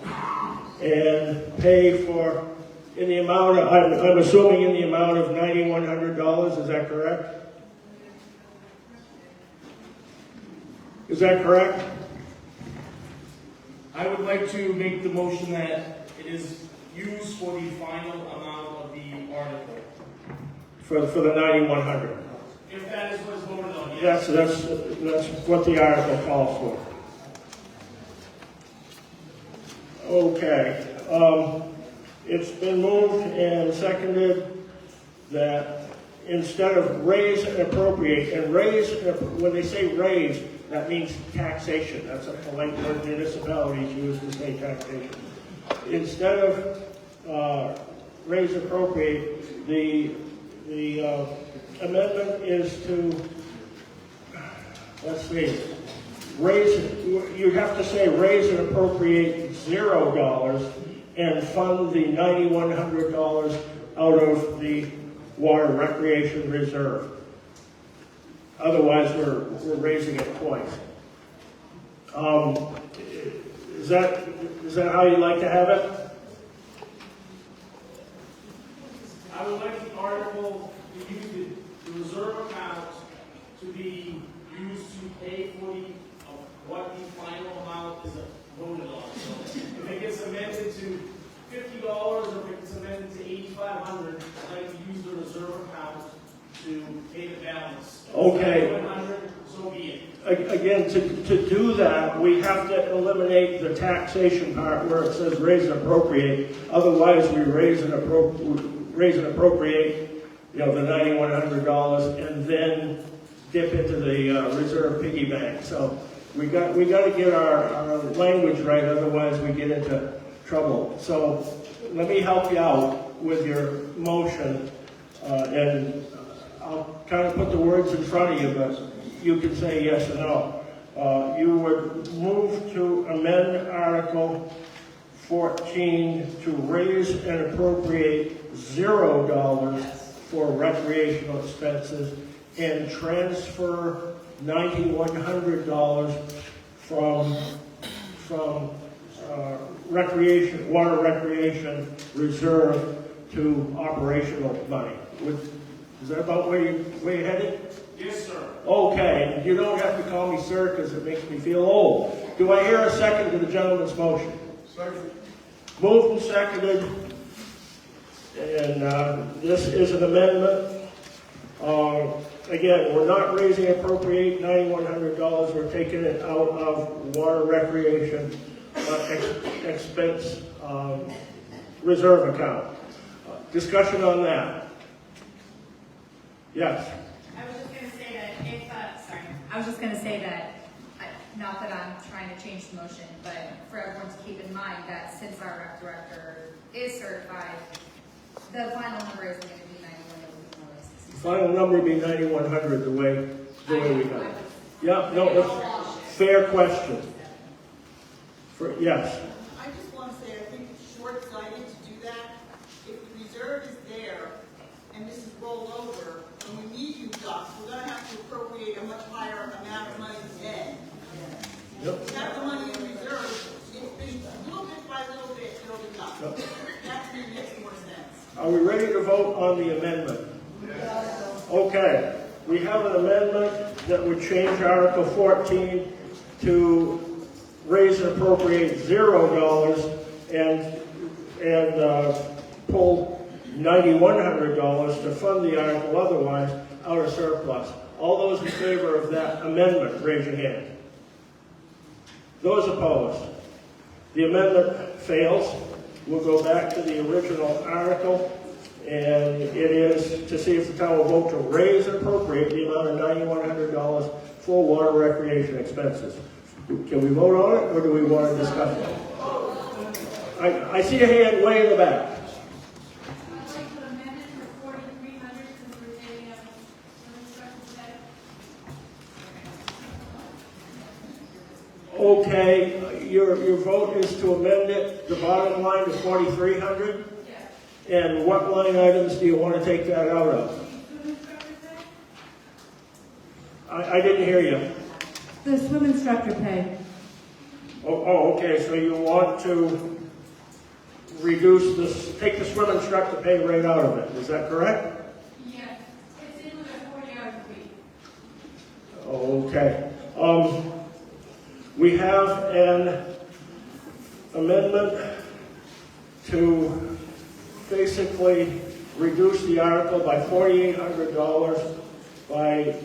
and pay for, in the amount of, I'm assuming in the amount of $9,100, is that correct? Is that correct? I would like to make the motion that it is used for the final amount of the article. For the 9,100. If that is what is voted on, yes. That's what the article calls for. Okay. It's been moved and seconded that instead of raise and appropriate, and raise, when they say raise, that means taxation. That's a polite word municipalities use to say taxation. Instead of raise and appropriate, the amendment is to, let's see, raise, you have to say raise and appropriate $0 and fund the $9,100 out of the water recreation reserve. Otherwise, we're raising it twice. Is that how you'd like to have it? I would like the article to use the reserve account to be used to pay for what the final amount is voted on. So if it gets amended to $50 or if it gets amended to $8,500, I'd like to use the reserve account to pay the balance. Okay. $100, so be it. Again, to do that, we have to eliminate the taxation part where it says raise and appropriate. Otherwise, we raise and appropriate, the $9,100, and then dip into the reserve piggy bank. So we got to get our language right. Otherwise, we get into trouble. So let me help you out with your motion, and I'll kind of put the words in front of you, but you can say yes or no. You would move to amend Article 14 to raise and appropriate $0 for recreational expenses and transfer $9,100 from water recreation reserve to operational money. Is that about where you're headed? Yes, sir. Okay, you don't have to call me sir because it makes me feel old. Do I hear a second to the gentleman's motion? Second. Moved and seconded, and this is an amendment. Again, we're not raising appropriate $9,100. We're taking it out of water recreation expense reserve account. Discussion on that. Yes. I was just going to say that I was just going to say that, not that I'm trying to change the motion, but for everyone to keep in mind that since our rec director is certified, the final number isn't going to be 91. The final number would be 9,100 the way we got it. Yeah, no, that's fair question. Yes. I just want to say, I think it's short-sighted to do that. If the reserve is there and this is rolled over, and we need you ducks, we're going to have to appropriate a much higher amount of money then. Yep. We have the money in reserve, it's little bit by little bit, it'll be done. Yep. That to me makes more sense. Are we ready to vote on the amendment? Yes. Okay. We have an amendment that would change Article 14 to raise and appropriate $0 and pull $9,100 to fund the article otherwise out of surplus. All those in favor of that amendment, raise your hand. Those opposed? The amendment fails. We'll go back to the original article, and it is to see if the town will vote to raise and appropriate the amount of $9,100 for water recreation expenses. Can we vote on it, or do we want to discuss it? I see a hand way in the back. okay, your vote is to amend it, the bottom line to 4,300? And what line items do you want to take that out of? I didn't hear you. The swim instructor pay. Oh, okay, so you want to reduce this, take the swim instructor pay right out of it, is that correct? Yes, it's in with a 40-hour week. Okay. We have an amendment to basically reduce the article by $4,800 by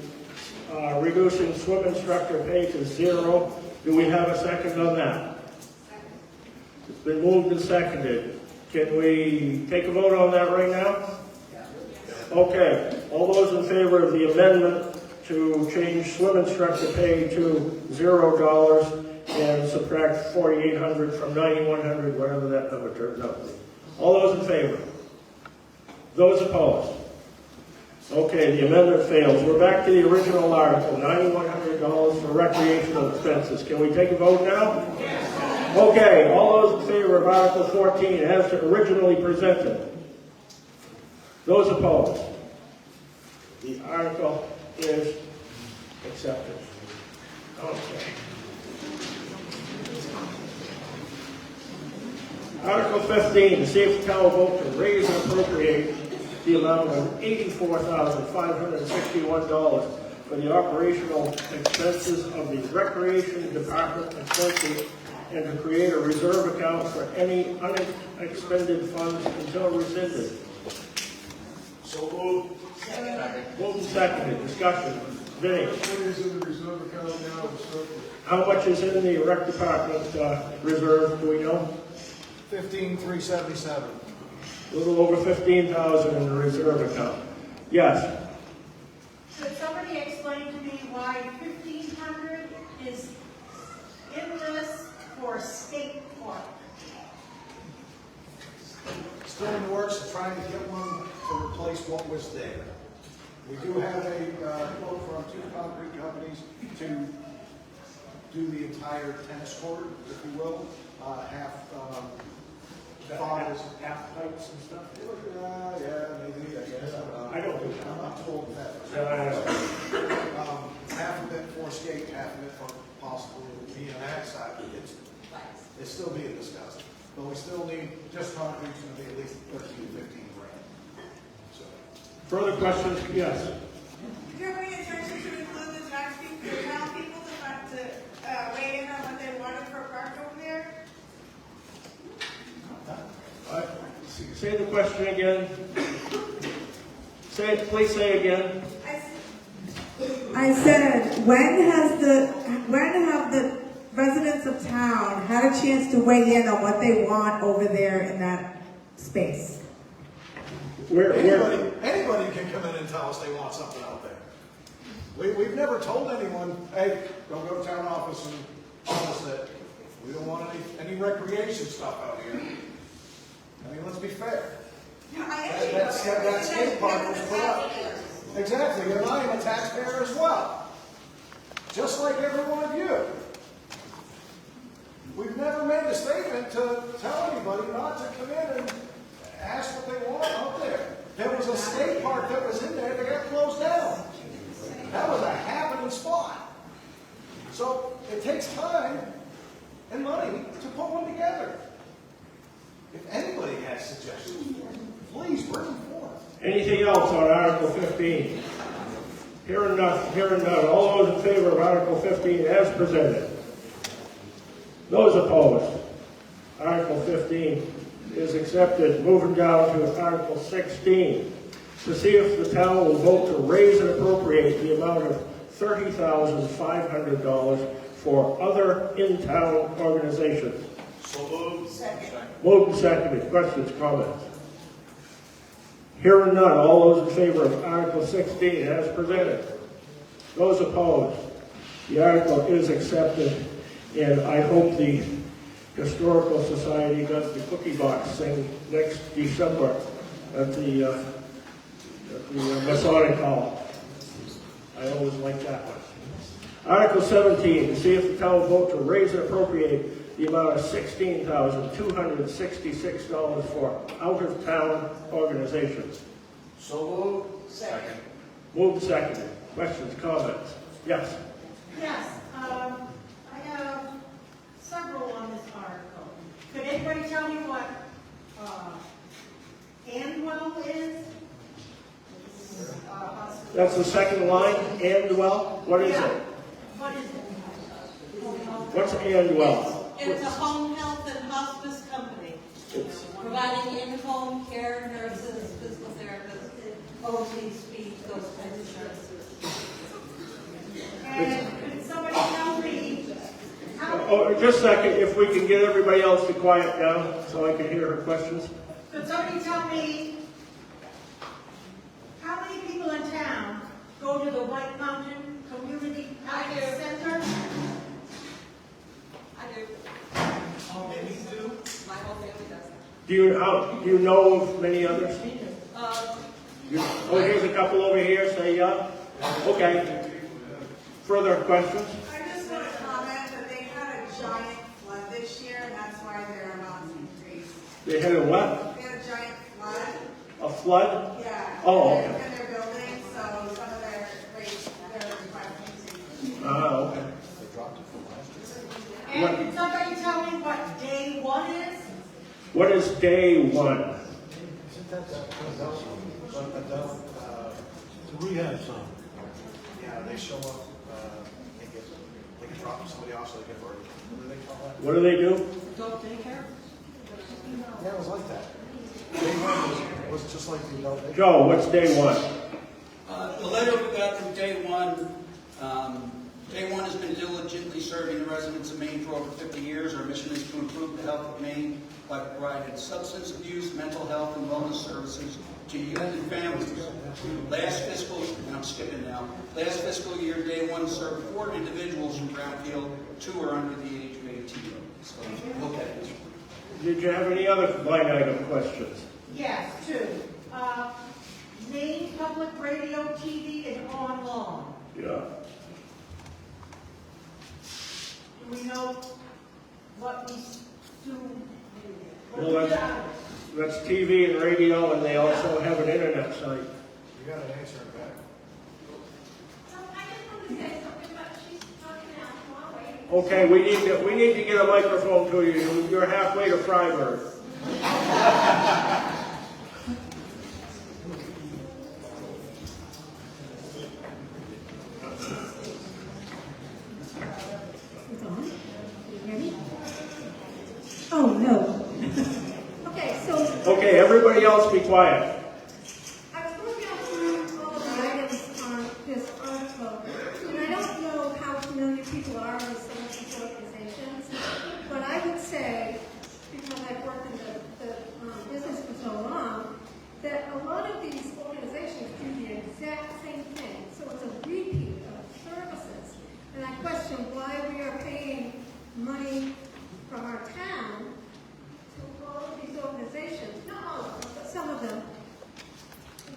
reducing swim instructor pay to 0. Do we have a second on that? It's been moved and seconded. Can we take a vote on that right now? Okay. All those in favor of the amendment to change swim instructor pay to $0 and subtract 4,800 from 9,100, whatever that number turns out to be. All those in favor? Those opposed? Okay, the amendment fails. We're back to the original article, $9,100 for recreational expenses. Can we take a vote now? Yes. Okay, all those in favor of Article 14 as originally presented? Those opposed? The article is accepted. Okay. Article 15, to see if the town will vote to raise and appropriate the amount of $84,561 for the operational expenses of the Recreation Department expenses and to create a reserve account for any unexpended funds until rescinded. So moved. Moved and seconded. Discussion. Vinnie. What is in the reserve account now? How much is in the rec department reserve, do we know? 15,377. A little over 15,000 in the reserve account. Yes. Could somebody explain to me why 1,500 is in this for a skate park? Still in the works of trying to get one to replace what was there. We do have a quote from 2 concrete companies to do the entire tennis court, if you will, half pipes and stuff? Yeah, maybe, I guess. I don't do that. I'm not told that. Half of it for skate, half of it for possibly BMX. It's still being discussed. But we still need, just concrete's going to be at least 13 to 15 grand. So. Further questions? Yes. Do you have any intention to include the town people to weigh in on what they wanted for a park over there? Say the question again. Please say again. I said, when have the residents of town had a chance to weigh in on what they want over there in that space? Anybody can come in and tell us they want something out there. We've never told anyone, hey, don't go to town office and tell us that we don't want any recreation stuff out here. I mean, let's be fair. That skate park was put up. Exactly, and I am a taxpayer as well. Just like every one of you. We've never made a statement to tell anybody not to come in and ask what they want out there. There was a skate park that was in there that got closed down. That was a happening spot. So it takes time and money to put one together. If anybody has suggestions, please bring them forth. Anything else on Article 15? Hearing none. All those in favor of Article 15 as presented? Those opposed? Article 15 is accepted. Moving down to Article 16. To see if the town will vote to raise and appropriate the amount of $30,500 for other in-town organizations. So moved. Second. Moved and seconded. Questions, comments? Hearing none. All those in favor of Article 16 as presented? Those opposed? The article is accepted, and I hope the Historical Society does the cookie box thing next December at the Masonic Hall. I always like that one. Article 17, to see if the town will vote to raise and appropriate the amount of $16,266 for out-of-town organizations. So moved. Second. Moved, seconded. Questions, comments? Yes. Yes, I have several on this article. Could anybody tell me what, Andwell is? That's the second line, Andwell. What is Yeah. it? What is it? What's Andwell? It's a home health and hospice company, providing in-home care, nurses, physical therapists, OT, speech, those kinds of services. And could somebody tell me how, Oh, just a second, if we can get everybody else to quiet down so I can hear her questions. could somebody tell me how many people in town go to the White Mountain Community Health Center? I do. Maybe two. My whole family does. Do you know of many others? Oh, here's a couple over here, say yeah. Okay. Further questions? I just want to comment that they had a giant flood this year, and that's why their amounts increased. They had a what? They had a giant flood. A flood? Yeah. Oh, In okay. their building, so some of their rates, their requirements increased. Ah, okay. And can somebody tell me what day one is? What is day one? Isn't that the rehab zone? Yeah, they show up, they get dropped somebody off so they get buried. What do they call that? What do they do? Adult daycare? Yeah, it was like that. Day one was just like the adult day. Joe, what's day one? The letter we got from Day One, Day One has been diligently serving the residents of Maine for over 50 years. Our mission is to improve the health of Maine by providing substance abuse, mental health, and wellness services to youth and families. Last fiscal, and I'm skipping now, last fiscal year, Day One served 4 individuals in Brownfield, 2 are under the age of 18. So, look at it. Did you have any other line item questions? Yes, two. Maine Public Radio, TV, and online. Yeah. Do we know what we do? Well, that's TV and radio, and they also have an internet site. You got an answer back. Okay, we need to get a microphone to you. You're halfway to Freiburg. Oh, no. Okay, so Okay, everybody else be quiet. I was looking through all of the items on this article, and I don't know how familiar people are with some of these organizations, but I would say, because I've worked in the business for so long, that a lot of these organizations do the exact same thing. So it's a repeat of services. And I question why we are paying money from our town to all of these organizations, not all of them, but some of them,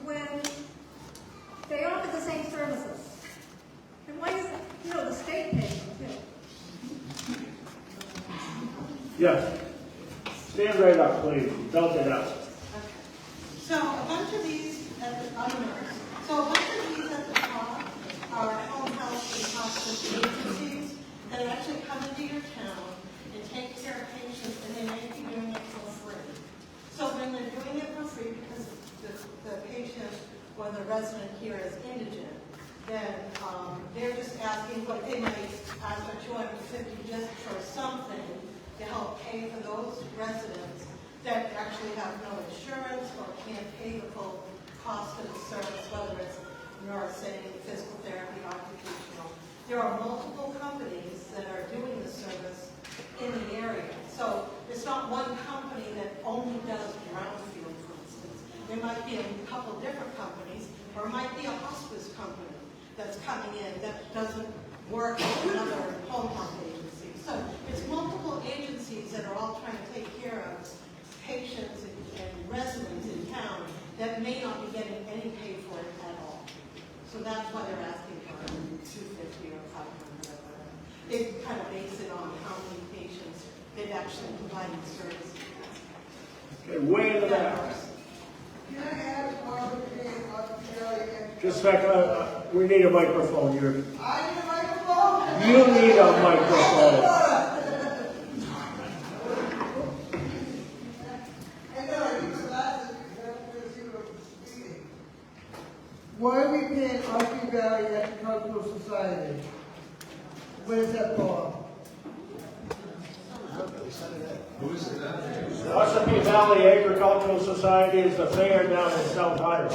when they offer the same services. And why is it, the state pays them too? Yes. Stand right up, please. Belt it out. So a bunch of these at the top are home health and hospice agencies that actually come into your town and take care of patients, and they may be doing it for free. So when they're doing it for free because the patient or the resident here is indigent, then they're just asking what they might ask for $250 just for something to help pay for those residents that actually have no insurance or can't pay the full cost of the service, whether it's nursing, physical therapy, occupational. There are multiple companies that are doing the service in the area. So it's not one company that only does Brownfield, for instance. There might be a couple different companies, or it might be a hospice company that's coming in that doesn't work with another home health agency. So it's multiple agencies that are all trying to take care of patients and residents in town that may not be getting any pay for it at all. So that's why they're asking for $250 or $500. they kind of base it on how many patients they've actually provided service. Okay, way in the back. Can I ask Margaret Just a second, we need a microphone here. I need a microphone? You need a microphone. Why are we paying Archie Valley Agricultural Society? What is that for? Ossipee Valley Agricultural Society is the fair down in South Iowa.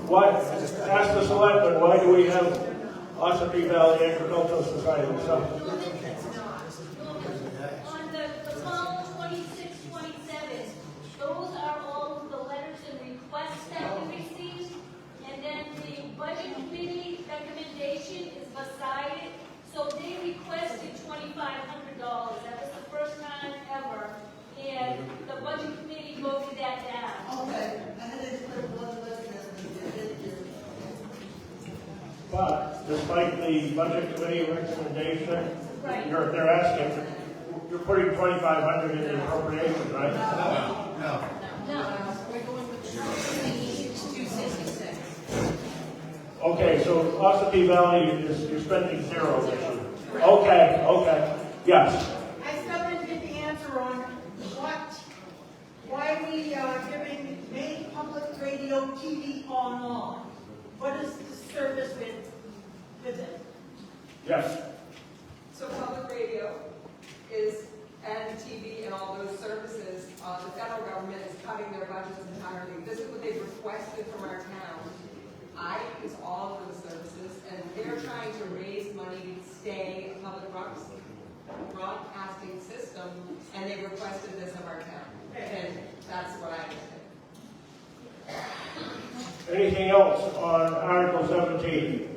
What? Ask the selectmen, why do we have Ossipee Valley Agricultural Society? So, On the column 26, 27, those are all of the letters and requests that we received. And then the budget committee recommendation is beside it. So they requested $2,500. That was the first time ever. And the budget committee voted that down. Okay, and then they put one of the but despite the budget committee recommendation, Right. they're asking, you're putting $2,500 in the appropriation, right? No. No. We're going with the 266. Okay, so Ossipee Valley you're spending zero this year. Okay, yes. I still didn't get the answer on why we are giving Maine Public Radio TV on. What is the service with it? Yes. So public radio is, and TV and all those services, the federal government is cutting their budgets entirely. This is what they've requested from our town. I use all of those services, and they're trying to raise money to stay a public broadcasting system, and they requested this of our town. And that's what I understand. Anything else on Article 17?